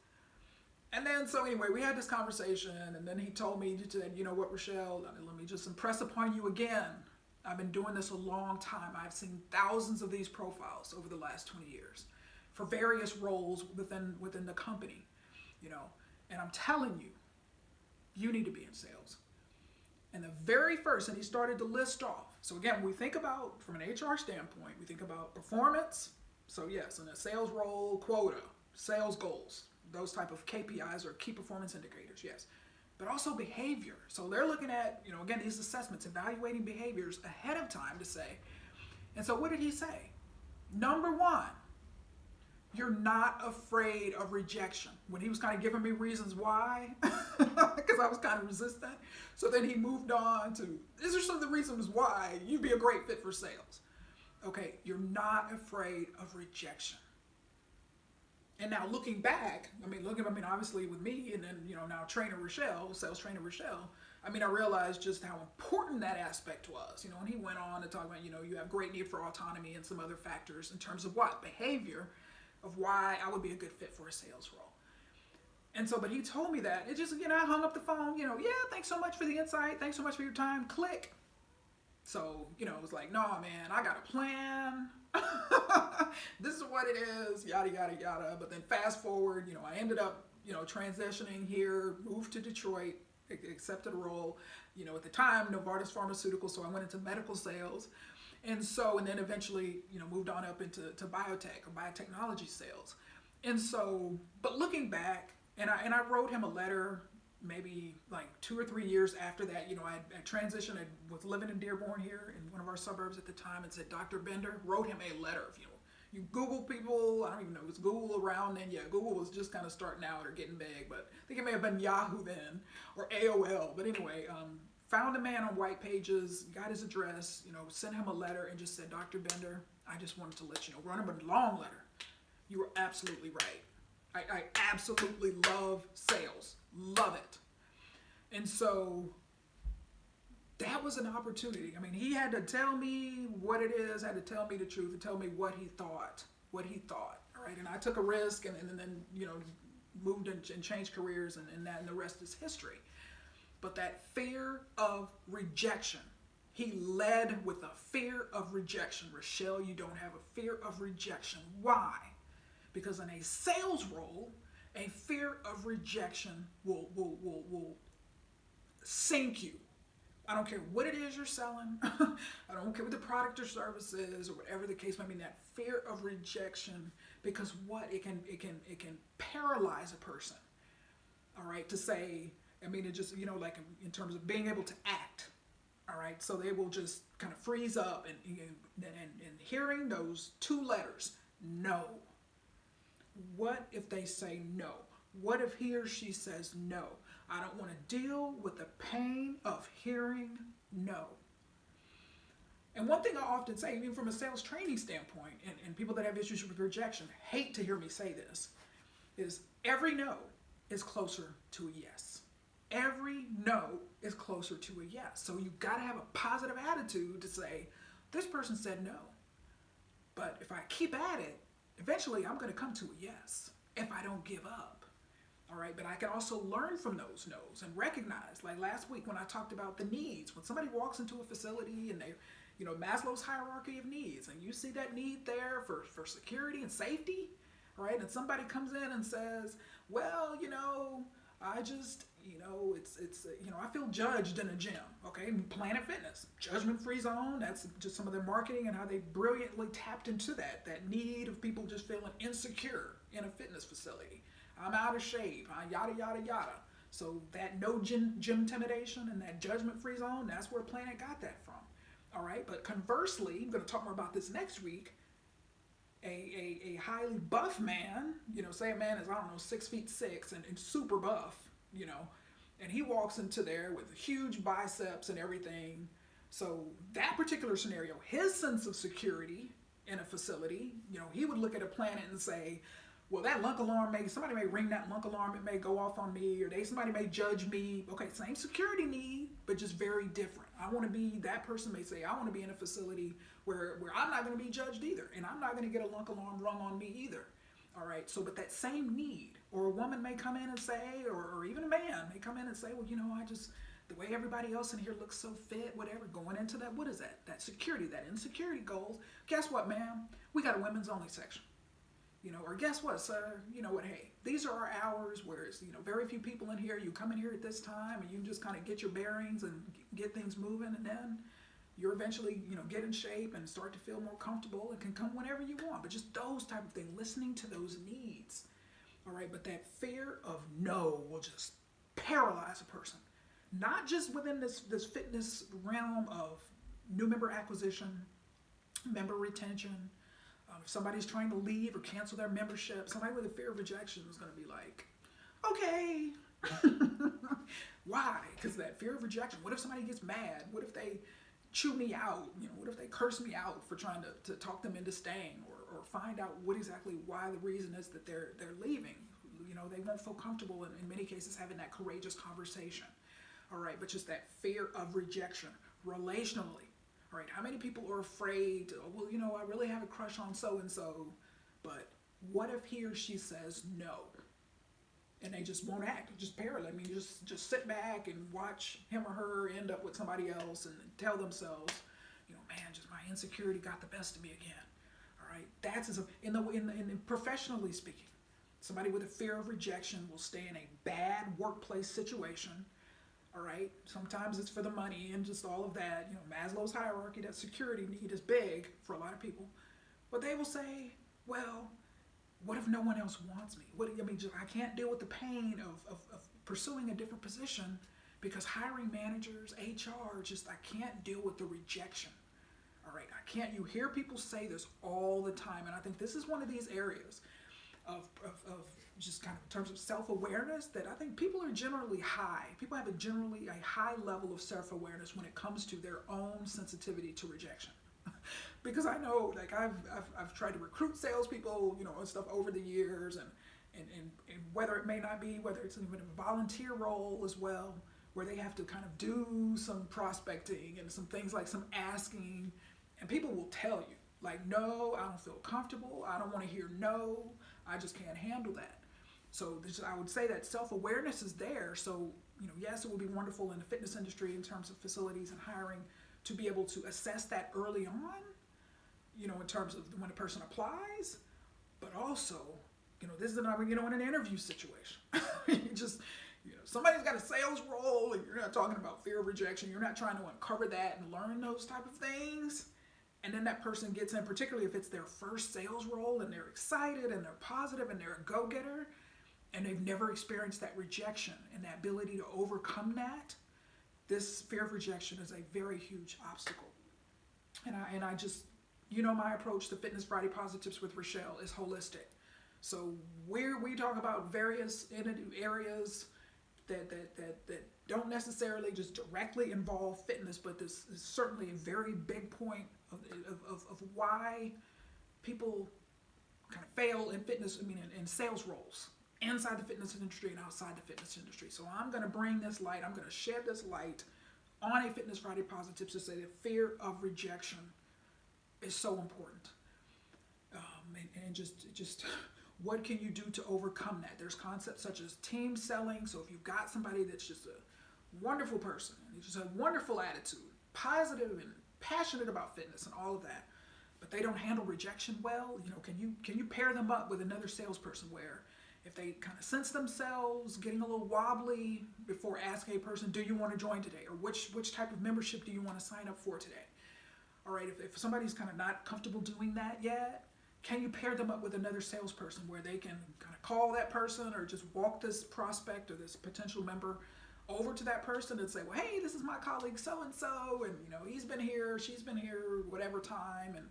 And then, so anyway, we had this conversation. And then he told me, he said, you know what, Rachelle, let me just impress upon you again. I've been doing this a long time. I've seen thousands of these profiles over the last 20 years for various roles within the company, you know, and I'm telling you, you need to be in sales. And the very first, and he started to list off. So again, we think about, from an HR standpoint, we think about performance. So yes, in a sales role, quota, sales goals, those type of KPIs or key performance indicators, yes. But also behavior. So they're looking at, you know, again, these assessments, evaluating behaviors ahead of time to say. And so what did he say? Number one, you're not afraid of rejection. When he was kind of giving me reasons why, because I was kind of resistant. So then he moved on to, these are some of the reasons why you'd be a great fit for sales. Okay, you're not afraid of rejection. And now looking back, obviously with me and then, you know, now sales trainer Rachelle, I realized just how important that aspect was, you know, and he went on to talk about, you know, you have great need for autonomy and some other factors in terms of what? Behavior of why I would be a good fit for a sales role. And so, but he told me that, it just, you know, I hung up the phone, you know, yeah, thanks so much for the insight. Thanks so much for your time. Click. So, you know, it was like, no, man, I got a plan. This is what it is, yada, yada, yada. But then fast forward, you know, I ended up, you know, transitioning here, moved to Detroit, accepted a role, you know, at the time, Novartis Pharmaceuticals. So I went into medical sales. And then eventually, you know, moved on up into biotech or biotechnology sales. And so, but looking back, and I wrote him a letter maybe like 2 or 3 years after that. You know, I transitioned. I was living in Dearborn here in one of our suburbs at the time, and said, Dr. Bender, wrote him a letter. If you Google people, I don't even know, it was Google around then. Yeah, Google was just kind of starting out or getting big, but I think it may have been Yahoo then or AOL. But anyway, found a man on White Pages, got his address, you know, sent him a letter and just said, Dr. Bender, I just wanted to let you know, wrote him a long letter. You were absolutely right. I absolutely love sales. Love it. And so that was an opportunity. He had to tell me what it is, had to tell me the truth, and tell me what he thought. All right. And I took a risk and then, you know, moved and changed careers and the rest is history. But that fear of rejection, he led with a fear of rejection. Rachelle, you don't have a fear of rejection. Why? Because in a sales role, a fear of rejection will sink you. I don't care what it is you're selling. I don't care what the product or service is or whatever the case might be. That fear of rejection, because what it can paralyze a person. All right, to say, it just, you know, like in terms of being able to act. All right, so they will just kind of freeze up and hearing those 2 letters, no. What if they say no? What if he or she says no? I don't want to deal with the pain of hearing no. And one thing I often say, even from a sales training standpoint, and people that have issues with rejection hate to hear me say this, is every no is closer to a yes. Every no is closer to a yes. So you got to have a positive attitude to say, this person said no. But if I keep at it, eventually I'm going to come to a yes if I don't give up. All right, but I can also learn from those no's and recognize, like last week when I talked about the needs, when somebody walks into a facility and they, you know, Maslow's hierarchy of needs, and you see that need there for security and safety, right? And somebody comes in and says, well, you know, I just, you know, it's you know, I feel judged in a gym, okay? Planet Fitness, judgment-free zone, that's just some of their marketing and how they brilliantly tapped into that need of people just feeling insecure in a fitness facility. I'm out of shape, yada, yada, yada. So that no gym intimidation and that judgment-free zone, that's where Planet got that from. All right, but conversely, I'm going to talk more about this next week, a highly buff man, you know, say a man is, I don't know, 6'6" and super buff, you know, And he walks into there with huge biceps and everything. So that particular scenario, his sense of security in a facility, he would look at a planet and say, well, that lunk alarm somebody may ring that lunk alarm, it may go off on me, or somebody may judge me. Okay, same security need, but just very different. That person may say, I want to be in a facility where I'm not going to be judged either, and I'm not going to get a lunk alarm rung on me either. All right, so but that same need, or a woman may come in and say, or even a man may come in and say, well, the way everybody else in here looks so fit, whatever, going into that, what is that? That security, that insecurity goals. Guess what, ma'am? We got a women's only section. Or guess what, sir? You know what, hey, these are our hours where it's, very few people in here. You come in here at this time and you just kind of get your bearings and get things moving, and then you're eventually, get in shape and start to feel more comfortable and can come whenever you want. But just those type of things, listening to those needs. All right, but that fear of no will just paralyze a person. Not just within this fitness realm of new member acquisition, member retention. If somebody's trying to leave or cancel their membership, somebody with a fear of rejection is going to be like, okay. Why? Because that fear of rejection. What if somebody gets mad? What if they chew me out? What if they curse me out for trying to talk them into staying, or find out why the reason is that they're leaving? They won't feel comfortable in many cases having that courageous conversation. All right, but just that fear of rejection relationally. All right, how many people are afraid, I really have a crush on so-and-so, but what if he or she says no? And they just won't act, just paralyze. Just sit back and watch him or her end up with somebody else and tell themselves, man, just my insecurity got the best of me again. All right, that's in professionally speaking. Somebody with a fear of rejection will stay in a bad workplace situation. All right, sometimes it's for the money and just all of that. Maslow's hierarchy, that security need is big for a lot of people. But they will say, well, what if no one else wants me? I can't deal with the pain of pursuing a different position because hiring managers, HR, I can't deal with the rejection. All right, you hear people say this all the time, and I think this is one of these areas of just kind of in terms of self-awareness that I think people are generally high. People have a high level of self-awareness when it comes to their own sensitivity to rejection. Because I know, I've tried to recruit salespeople, and stuff over the years, and whether it's even a volunteer role as well, where they have to kind of do some prospecting and some things like some asking, and people will tell you, no, I don't feel comfortable, I don't want to hear no, I just can't handle that. So I would say that self-awareness is there. So, yes, it would be wonderful in the fitness industry in terms of facilities and hiring to be able to assess that early on, in terms of when a person applies, but also, this is not, in an interview situation. Somebody's got a sales role and you're not talking about fear of rejection. You're not trying to uncover that and learn those type of things. And then that person gets in, particularly if it's their first sales role and they're excited and they're positive and they're a go-getter and they've never experienced that rejection and that ability to overcome that. This fear of rejection is a very huge obstacle. And I just, my approach to Fitness Friday Positive Tips with Rachelle is holistic. So we talk about various areas that don't necessarily just directly involve fitness, but this is certainly a very big point of why people kind of fail in fitness, in sales roles, inside the fitness industry and outside the fitness industry. So I'm going to bring this light, I'm going to shed this light on a Fitness Friday Positive Tips to say that fear of rejection is so important. And just what can you do to overcome that? There's concepts such as team selling. So if you've got somebody that's just a wonderful person, and just a wonderful attitude, positive and passionate about fitness and all of that, but they don't handle rejection well, can you pair them up with another salesperson where if they kind of sense themselves getting a little wobbly before asking a person, do you want to join today? Or which type of membership do you want to sign up for today? All right, if somebody's kind of not comfortable doing that yet, can you pair them up with another salesperson where they can kind of call that person or just walk this prospect or this potential member over to that person and say, well, hey, this is my colleague so-and-so, and he's been here, she's been here, whatever time, and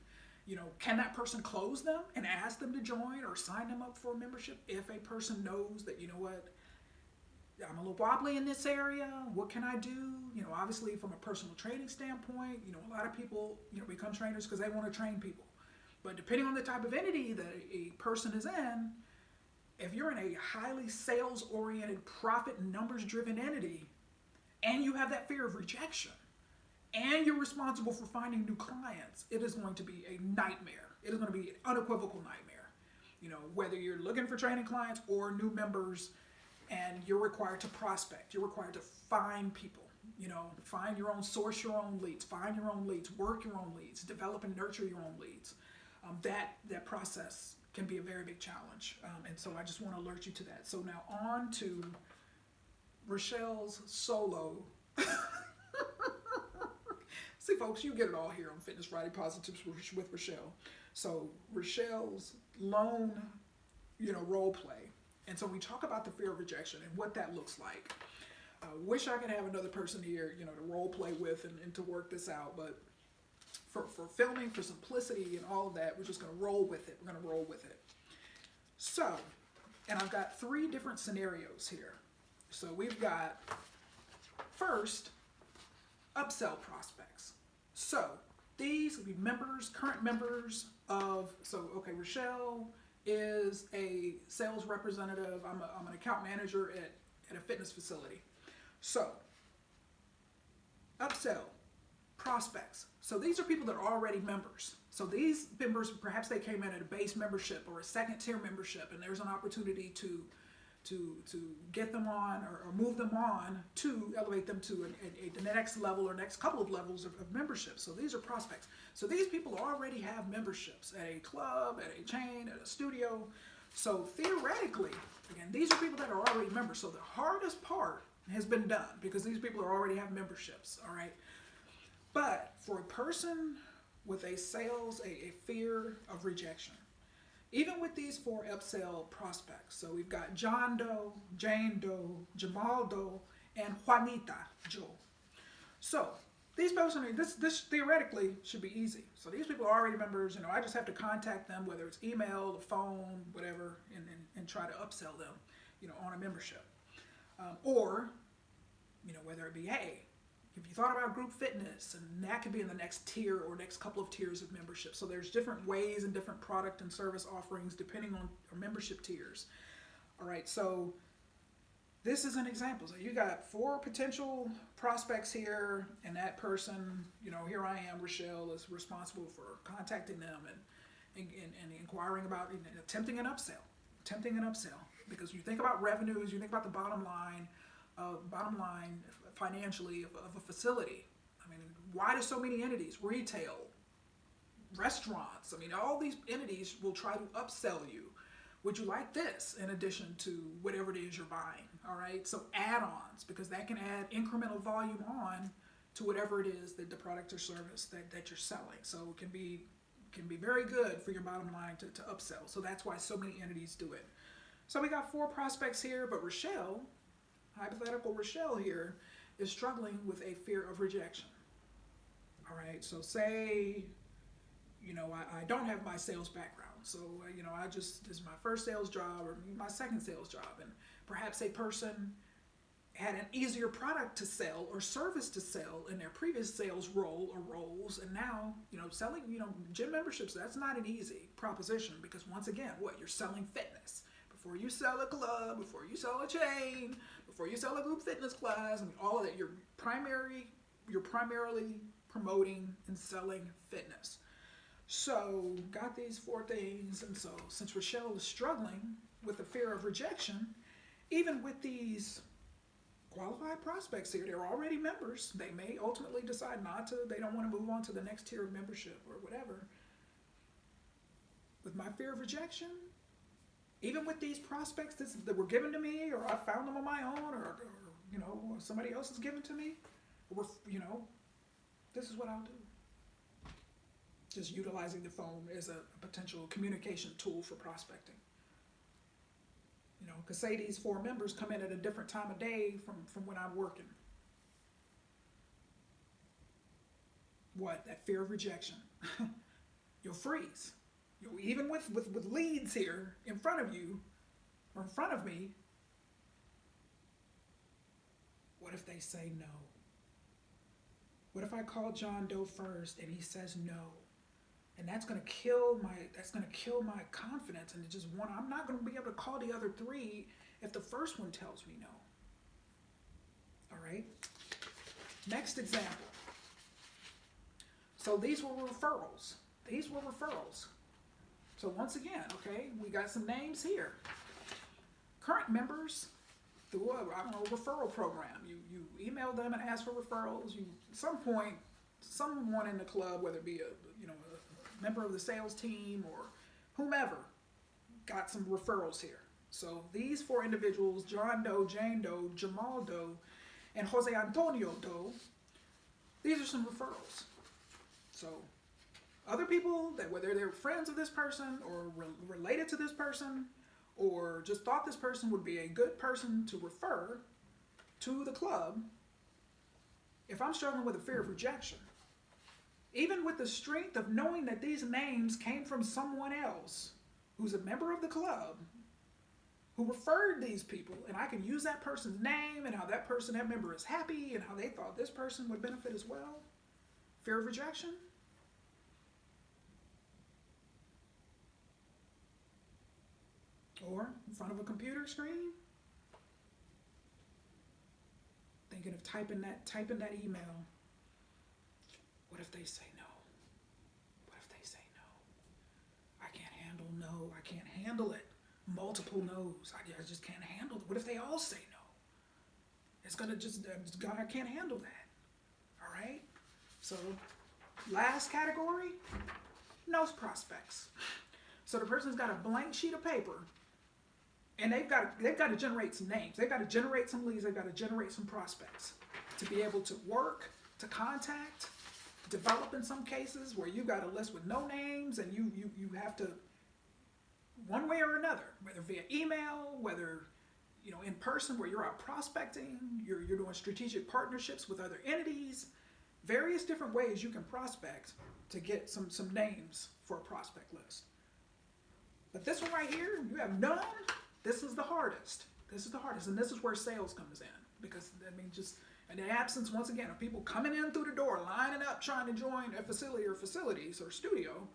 can that person close them and ask them to join or sign them up for a membership if a person knows that, I'm a little wobbly in this area. What can I do? Obviously from a personal training standpoint, a lot of people, become trainers because they want to train people. But depending on the type of entity that a person is in, if you're in a highly sales-oriented, profit, numbers-driven entity, and you have that fear of rejection, and you're responsible for finding new clients, it is going to be a nightmare. It is going to be an unequivocal nightmare. Whether you're looking for training clients or new members, and you're required to prospect, you're required to find people, find your own, source your own leads, find your own leads, work your own leads, develop and nurture your own leads. That process can be a very big challenge. And so I just want to alert you to that. So now on to Rachelle's solo. See, folks, you get it all here on Fitness Friday Positive Tips with Rachelle. So Rachelle's lone, role play. And so we talk about the fear of rejection and what that looks like. I wish I could have another person here, to role play with and to work this out. But for filming, for simplicity and all of that, we're just going to roll with it. We're going to roll with it. So, and I've got 3 different scenarios here. So we've got, first, upsell prospects. So these would be members, current members of, Rachelle is a sales representative. I'm an account manager at a fitness facility. So, upsell prospects. So these are people that are already members. So these members, perhaps they came in at a base membership or a second tier membership, and there's an opportunity to get them on or move them on to elevate them to the next level or next couple of levels of membership. So these are prospects. So these people already have memberships at a club, at a chain, at a studio. So theoretically, again, these are people that are already members. So the hardest part has been done because these people already have memberships, all right? But for a person with a fear of rejection, even with these 4 upsell prospects, so we've got John Doe, Jane Doe, Jamal Doe, and Juanita Joe. So these people, this theoretically should be easy. So these people are already members. I just have to contact them, whether it's email, the phone, whatever, and try to upsell them, on a membership. Or, whether it be, hey, if you thought about group fitness, and that could be in the next tier or next couple of tiers of membership. So there's different ways and different product and service offerings depending on our membership tiers. All right, so this is an example. So you got 4 potential prospects here, and that person, here I am, Rachelle, is responsible for contacting them and inquiring about, attempting an upsell. Because you think about revenues, you think about the bottom line financially of a facility. I mean, why do so many entities, retail, restaurants, all these entities will try to upsell you. Would you like this in addition to whatever it is you're buying? All right, so add-ons, because that can add incremental volume on to whatever it is that the product or service that you're selling. So it can be very good for your bottom line to upsell. So that's why so many entities do it. So we got 4 prospects here, but Rachelle, hypothetical Rachelle here, is struggling with a fear of rejection. All right, so say, I don't have my sales background. So, this is my first sales job or my second sales job. And perhaps a person had an easier product to sell or service to sell in their previous sales role or roles. And now, selling, gym memberships, that's not an easy proposition because once again, you're selling fitness. Before you sell a club, before you sell a chain, before you sell a group fitness class, all of that, you're primarily promoting and selling fitness. So got these 4 things, and so since Rachelle is struggling with the fear of rejection, even with these qualified prospects here, they're already members. They may ultimately decide they don't want to move on to the next tier of membership or whatever. With my fear of rejection, even with these prospects that were given to me, or I found them on my own, or somebody else has given to me, this is what I'll do. Just utilizing the phone as a potential communication tool for prospecting. Because say these 4 members come in at a different time of day from when I'm working. That fear of rejection. You'll freeze. Even with leads here in front of you, or in front of me, What if they say no? What if I call John Doe first and he says no? And that's gonna kill my confidence, and I'm not gonna be able to call the other three if the first one tells me no. All right. Next example. So these were referrals. So once again, okay, we got some names here. Current members through a referral program. You email them and ask for referrals. At some point, someone in the club, whether it be a member of the sales team or whomever, got some referrals here. So these 4 individuals, John Doe, Jane Doe, Jamal Doe, and Jose Antonio Doe, these are some referrals. So other people that, whether they're friends of this person or related to this person, or just thought this person would be a good person to refer to the club, if I'm struggling with a fear of rejection, even with the strength of knowing that these names came from someone else who's a member of the club, who referred these people, and I can use that person's name and how that member is happy and how they thought this person would benefit as well. Fear of rejection? Or in front of a computer screen, thinking of typing that email. What if they say no? What if they say no? I can't handle no. I can't handle it. Multiple no's. I just can't handle it. What if they all say no? It's gonna I can't handle that. All right. So, last category, no prospects. So the person's got a blank sheet of paper, and they've got to generate some names. They've got to generate some leads. They've got to generate some prospects to be able to work, to contact, develop in some cases where you've got a list with no names, and you have to, one way or another, whether via email, whether in person where you're out prospecting, you're doing strategic partnerships with other entities, various different ways you can prospect to get some names for a prospect list. But this one right here, you have none. This is the hardest. And this is where sales comes in, because just in the absence, once again, of people coming in through the door, lining up, trying to join a facility or facilities or studio,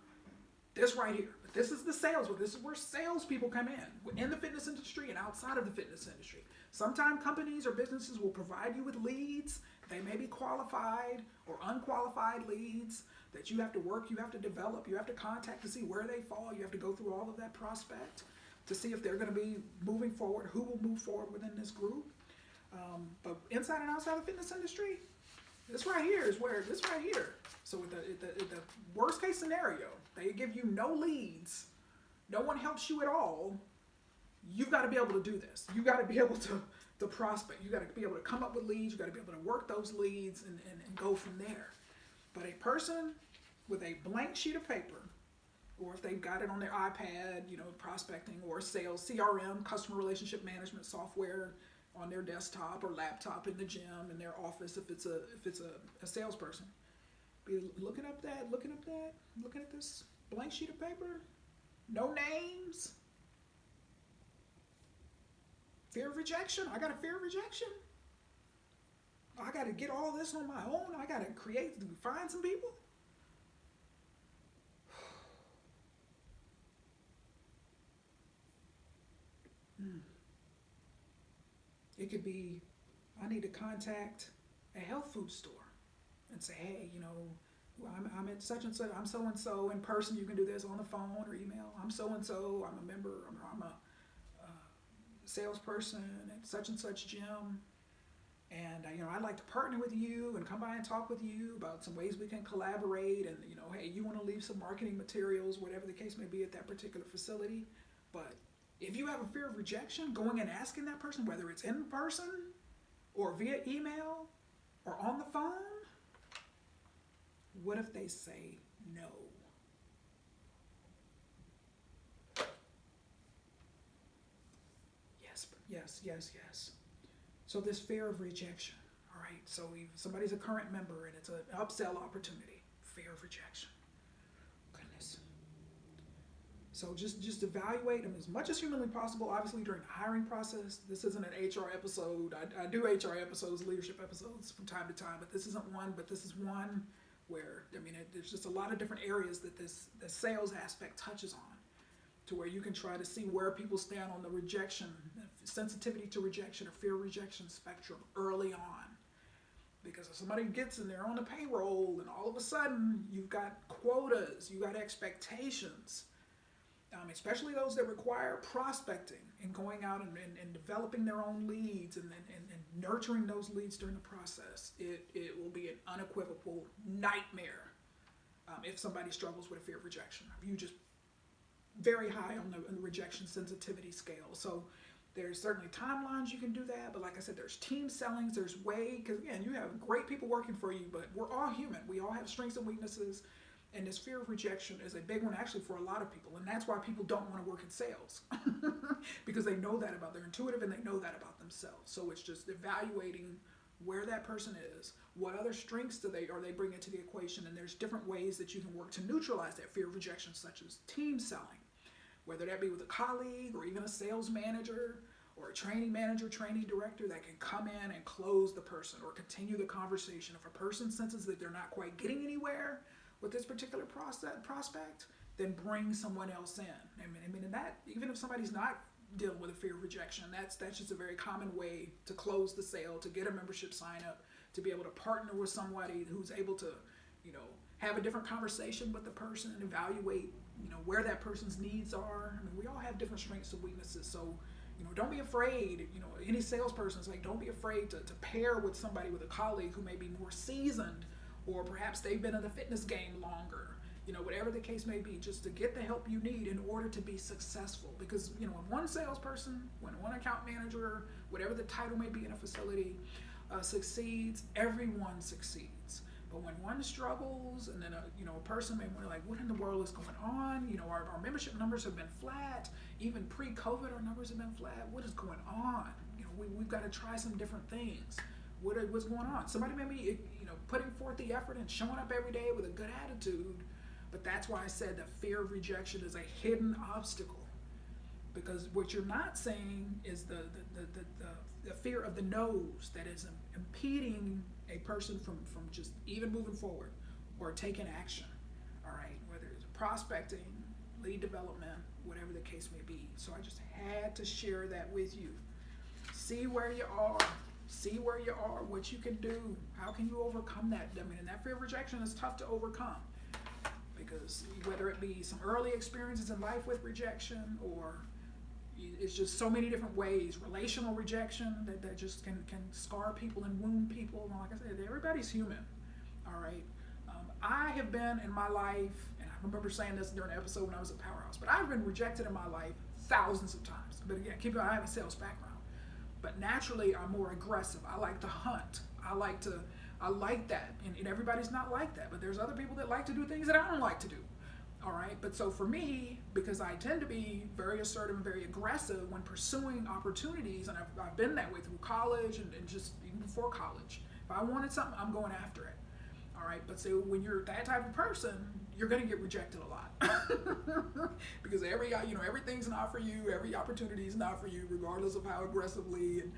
this right here. But this is the sales. This is where salespeople come in the fitness industry and outside of the fitness industry. Sometimes companies or businesses will provide you with leads. They may be qualified or unqualified leads that you have to work, you have to develop, you have to contact to see where they fall. You have to go through all of that prospect to see if they're going to be moving forward, who will move forward within this group. But inside and outside the fitness industry, this right here. So with the worst case scenario, they give you no leads, no one helps you at all. You've got to be able to do this. You've got to be able to prospect. You've got to be able to come up with leads. You've got to be able to work those leads and go from there. But a person with a blank sheet of paper, or if they've got it on their iPad, prospecting, or sales, CRM, customer relationship management software on their desktop or laptop in the gym, in their office, if it's a salesperson, be looking at this blank sheet of paper, no names. Fear of rejection. I got a fear of rejection. I got to get all this on my own. I got to find some people. It could be, I need to contact a health food store and say, hey, I'm at such and such, I'm so and so. In person, you can do this, on the phone or email. I'm so and so. I'm a member. I'm a salesperson at such and such gym, and I'd like to partner with you and come by and talk with you about some ways we can collaborate, and hey, you want to leave some marketing materials, whatever the case may be at that particular facility. But if you have a fear of rejection, going and asking that person, whether it's in person or via email or on the phone, what if they say no? Yes. So this fear of rejection, all right? So if somebody's a current member and it's an upsell opportunity, fear of rejection. Goodness. So just evaluate them as much as humanly possible. Obviously, during the hiring process, this isn't an HR episode. I do HR episodes, leadership episodes from time to time, but this isn't one. But this is one where, I mean, there's just a lot of different areas that the sales aspect touches on, to where you can try to see where people stand on the rejection, sensitivity to rejection or fear of rejection spectrum early on. Because if somebody gets in there on the payroll and all of a sudden you've got quotas, you've got expectations, especially those that require prospecting and going out and developing their own leads and nurturing those leads during the process, it will be an unequivocal nightmare if somebody struggles with a fear of rejection. You just very high on the rejection sensitivity scale. So there's certainly timelines you can do that, but like I said, there's team sellings, there's because again, you have great people working for you, but we're all human. We all have strengths and weaknesses, and this fear of rejection is a big one actually for a lot of people, and that's why people don't want to work in sales because they know that about, they're intuitive and they know that about themselves. So it's just evaluating where that person is, what other strengths do they bring into the equation, and there's different ways that you can work to neutralize that fear of rejection, such as team selling, whether that be with a colleague or even a sales manager or a training manager, training director that can come in and close the person or continue the conversation. If a person senses that they're not quite getting anywhere with this particular prospect, then bring someone else in. I mean, and that, even if somebody's not dealing with a fear of rejection, that's just a very common way to close the sale, to get a membership sign up, to be able to partner with somebody who's able to, have a different conversation with the person and evaluate, where that person's needs are. I mean, we all have different strengths and weaknesses. So, don't be afraid, any salesperson is like, don't be afraid to pair with somebody, with a colleague who may be more seasoned, or perhaps they've been in the fitness game longer, whatever the case may be, just to get the help you need in order to be successful. Because, when one salesperson, when one account manager, whatever the title may be in a facility, succeeds, everyone succeeds. But when one struggles, and then a person may wonder, like, what in the world is going on? Our membership numbers have been flat. Even pre-COVID, our numbers have been flat. What is going on? We've got to try some different things. What's going on? Somebody may be, putting forth the effort and showing up every day with a good attitude, but that's why I said that fear of rejection is a hidden obstacle. Because what you're not seeing is the fear of the no's that is impeding a person from just even moving forward or taking action. All right, whether it's prospecting, lead development, whatever the case may be. So I just had to share that with you. See where you are. See where you are, what you can do. How can you overcome that? I mean, and that fear of rejection is tough to overcome, because whether it be some early experiences in life with rejection, or it's just so many different ways. Relational rejection that just can scar people and wound people. And like I said, everybody's human. All right. I have been in my life, and I remember saying this during an episode when I was at Powerhouse, but I've been rejected in my life thousands of times. But again, keep in mind, I have a sales background. But naturally, I'm more aggressive. I like to hunt. I like that. And everybody's not like that. But there's other people that like to do things that I don't like to do. All right. But so for me, because I tend to be very assertive and very aggressive when pursuing opportunities, and I've been that way through college and just even before college. If I wanted something, I'm going after it. All right. But so when you're that type of person, you're going to get rejected a lot. Because everything's not for you. Every opportunity is not for you, regardless of how aggressively and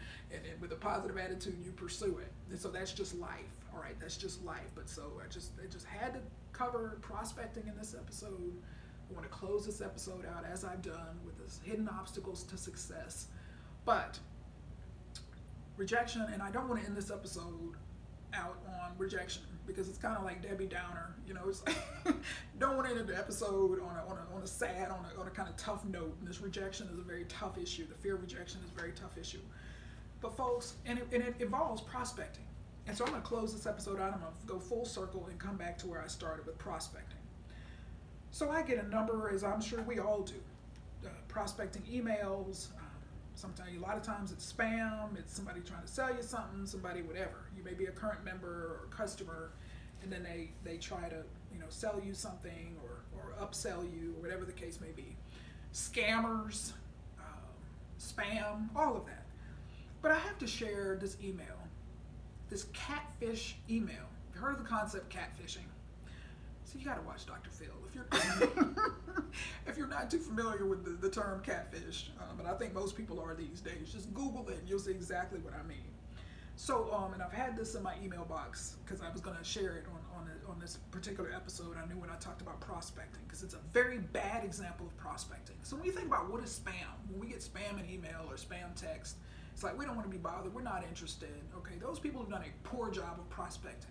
with a positive attitude you pursue it. And so that's just life. All right. That's just life. But so I just had to cover prospecting in this episode. I want to close this episode out as I've done with this hidden obstacles to success. But rejection, and I don't want to end this episode out on rejection, because it's kind of like Debbie Downer, it's like don't want to end the episode on a sad, on a kind of tough note. And this rejection is a very tough issue. The fear of rejection is a very tough issue. But folks, and it involves prospecting. And so I'm going to close this episode out. I'm going to go full circle and come back to where I started with prospecting. So I get a number, as I'm sure we all do, prospecting emails. Sometimes, a lot of times it's spam, it's somebody trying to sell you something, somebody whatever. You may be a current member or customer, and then they try to sell you something or upsell you, or whatever the case may be. Scammers, spam, all of that. But I have to share this email, this catfish email. You've heard of the concept catfishing. So you got to watch Dr. Phil if you're if you're not too familiar with the term catfish. But I think most people are these days. Just Google it and you'll see exactly what I mean. So, and I've had this in my email box because I was going to share it on this particular episode. I knew when I talked about prospecting, because it's a very bad example of prospecting. So when you think about what is spam, when we get spam in email or spam text, it's like we don't want to be bothered. We're not interested. Okay, those people have done a poor job of prospecting.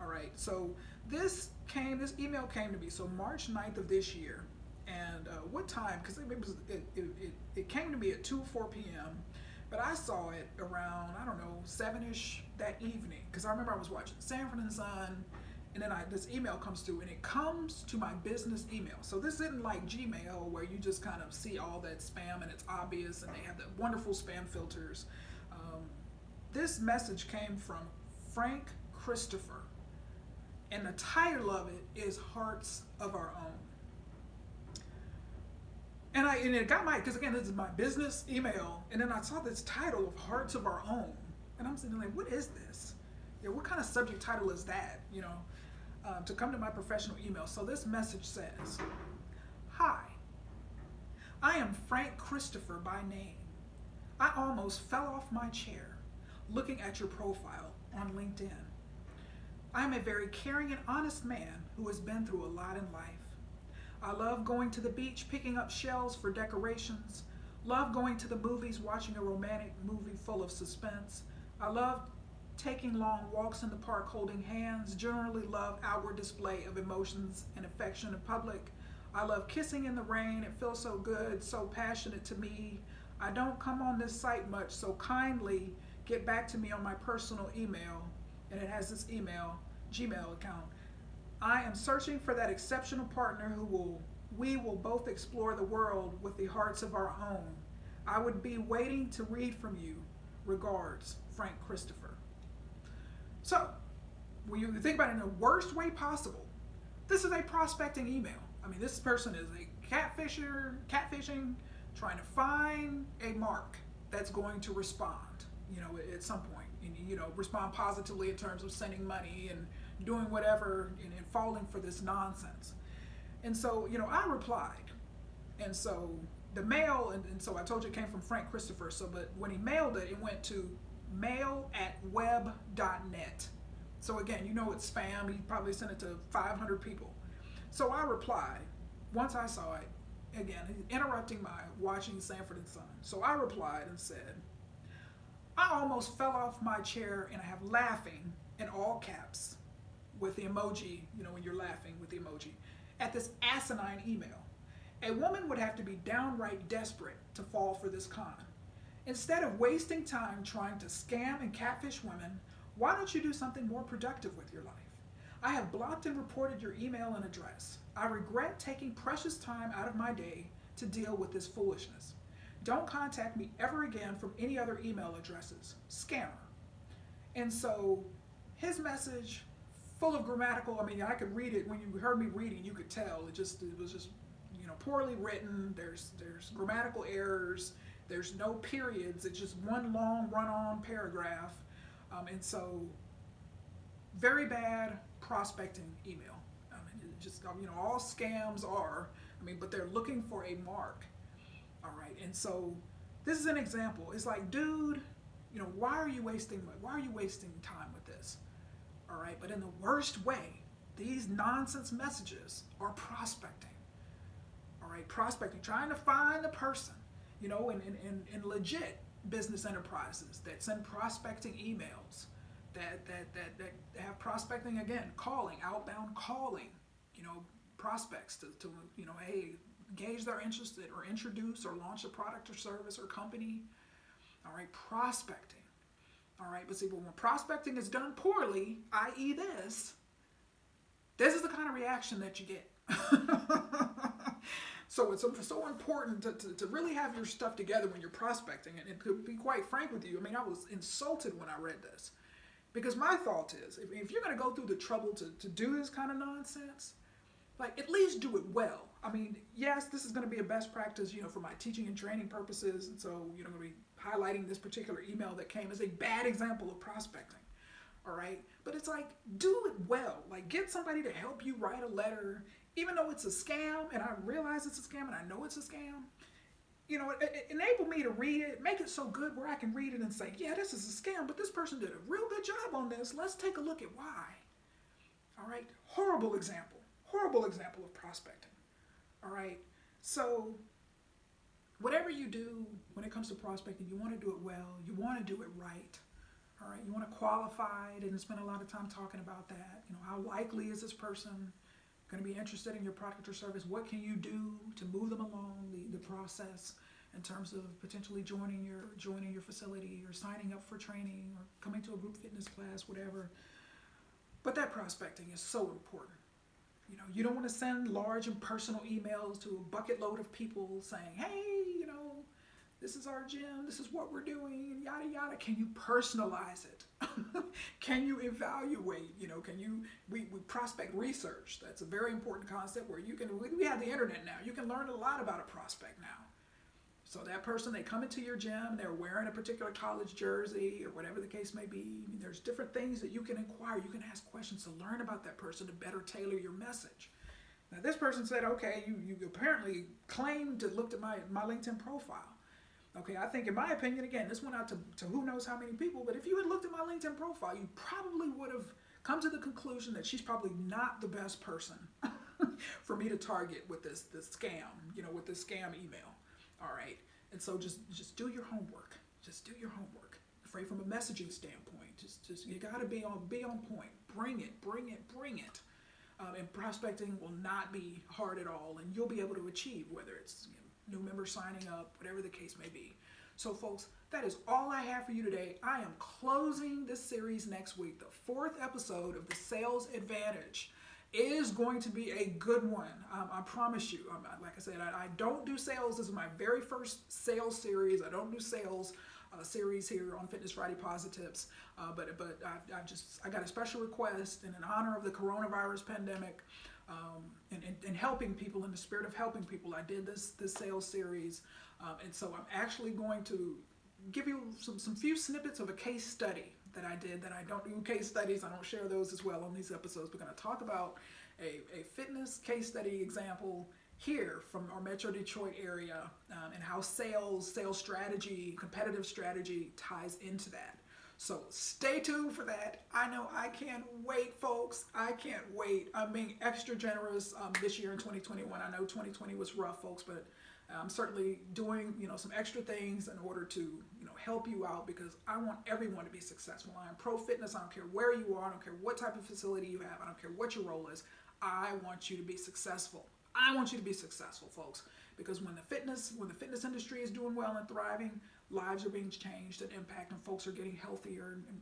All right, so this email came to me, so March 9th of this year. And what time? Because it came to me at 2:04 p.m., but I saw it around, I don't know, 7-ish that evening. Because I remember I was watching Sanford and Son, and then this email comes through, and it comes to my business email. So this isn't like Gmail where you just kind of see all that spam and it's obvious, and they have the wonderful spam filters. This message came from Frank Christopher, and the title of it is Hearts of Our Own. And it got because again, this is my business email, and then I saw this title of Hearts of Our Own, and I'm sitting like, what is this? Yeah, what kind of subject title is that? To come to my professional email. So this message says, "Hi, I am Frank Christopher by name. I almost fell off my chair looking at your profile on LinkedIn. I am a very caring and honest man who has been through a lot in life. I love going to the beach, picking up shells for decorations. Love going to the movies, watching a romantic movie full of suspense. I love taking long walks in the park, holding hands. Generally love outward display of emotions and affection in public. I love kissing in the rain. It feels so good, so passionate to me. I don't come on this site much, so kindly get back to me on my personal email." And it has this Gmail account. "I am searching for that exceptional partner we will both explore the world with the hearts of our own. I would be waiting to read from you. Regards, Frank Christopher." So, when you think about it in the worst way possible, this is a prospecting email. I mean, this person is a catfishing, trying to find a mark that's going to respond, at some point, and, respond positively in terms of sending money and doing whatever and falling for this nonsense. And so, I replied. And so the mail, and so I told you it came from Frank Christopher. So, but when he mailed it, it went to mail@web.net. So again, it's spam. He probably sent it to 500 people. So I replied, once I saw it, again, interrupting my watching Sanford and Son. So I replied and said, "I almost fell off my chair and I have laughing in all caps," with the emoji, when you're laughing with the emoji, "at this asinine email. A woman would have to be downright desperate to fall for this con. Instead of wasting time trying to scam and catfish women, why don't you do something more productive with your life? I have blocked and reported your email and address. I regret taking precious time out of my day to deal with this foolishness. Don't contact me ever again from any other email addresses. Scammer." And so his message, full of grammatical, I could read it. When you heard me reading, you could tell it was just poorly written. There's grammatical errors. There's no periods. It's just one long run-on paragraph. And so very bad prospecting email. All scams are, but they're looking for a mark. All right, and so this is an example. It's like, dude, why are you wasting time with this? All right, but in the worst way, these nonsense messages are prospecting. All right, prospecting, trying to find the person, in legit business enterprises that send prospecting emails, that have prospecting, again, outbound calling, prospects to hey, gauge their interest or introduce or launch a product or service or company. All right, prospecting. All right, but see, when prospecting is done poorly, i.e. this is the kind of reaction that you get. So it's so important to really have your stuff together when you're prospecting. And to be quite frank with you, I was insulted when I read this. Because my thought is, if you're going to go through the trouble to do this kind of nonsense, at least do it well. Yes, this is going to be a best practice, for my teaching and training purposes. And so, I'm going to be highlighting this particular email that came as a bad example of prospecting. all right? But it's like, do it well. Like, get somebody to help you write a letter, even though it's a scam, and I realize it's a scam, and I know it's a scam. Enable me to read it, make it so good where I can read it and say, yeah, this is a scam, but this person did a real good job on this. Let's take a look at why. All right? Horrible example of prospecting. All right? So whatever you do when it comes to prospecting, you want to do it well. You want to do it right. All right? You want to qualify it and spend a lot of time talking about that. How likely is this person going to be interested in your product or service? What can you do to move them along the process in terms of potentially joining your facility or signing up for training or coming to a group fitness class, whatever. But that prospecting is so important. You don't want to send large and personal emails to a bucket load of people saying, hey, this is our gym, this is what we're doing, and yada yada. Can you personalize it? Can you evaluate? We prospect research. That's a very important concept where we have the internet now. You can learn a lot about a prospect now. So that person, they come into your gym, they're wearing a particular college jersey or whatever the case may be. There's different things that you can inquire. You can ask questions to learn about that person to better tailor your message. Now this person said, okay, you apparently claimed to look at my LinkedIn profile. Okay, I think in my opinion, again, this went out to who knows how many people, but if you had looked at my LinkedIn profile, you probably would have come to the conclusion that she's probably not the best person for me to target with this scam, with this scam email. All right, and so just do your homework. Just do your homework. From a messaging standpoint, just you got to be on point. Bring it. And prospecting will not be hard at all, and you'll be able to achieve whether it's new members signing up, whatever the case may be. So folks, that is all I have for you today. I am closing this series next week. The 4th episode of the Sales Advantage is going to be a good one. I promise you. Like I said, I don't do sales. This is my very first sales series. I don't do sales series here on Fitness Friday Posi-TIPS. But I got a special request in honor of the coronavirus pandemic. And helping people, in the spirit of helping people, I did this sales series, and so I'm actually going to give you some few snippets of a case study that I did. That I don't do case studies, I don't share those as well on these episodes. We're going to talk about a fitness case study example here from our Metro Detroit area, and how sales strategy, competitive strategy ties into that. So stay tuned for that. I know I can't wait, folks. I can't wait. I'm being extra generous this year in 2021. I know 2020 was rough, folks, but I'm certainly doing some extra things in order to help you out, because I want everyone to be successful. I am pro fitness. I don't care where you are. I don't care what type of facility you have. I don't care what your role is. I want you to be successful. I want you to be successful, folks, because when the fitness industry is doing well and thriving, lives are being changed and impacted, and folks are getting healthier, and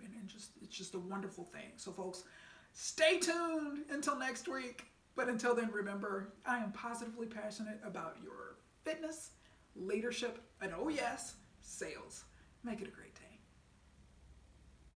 it's just a wonderful thing. So folks, stay tuned until next week. But until then, remember, I am positively passionate about your fitness, leadership, and oh yes, sales. Make it a great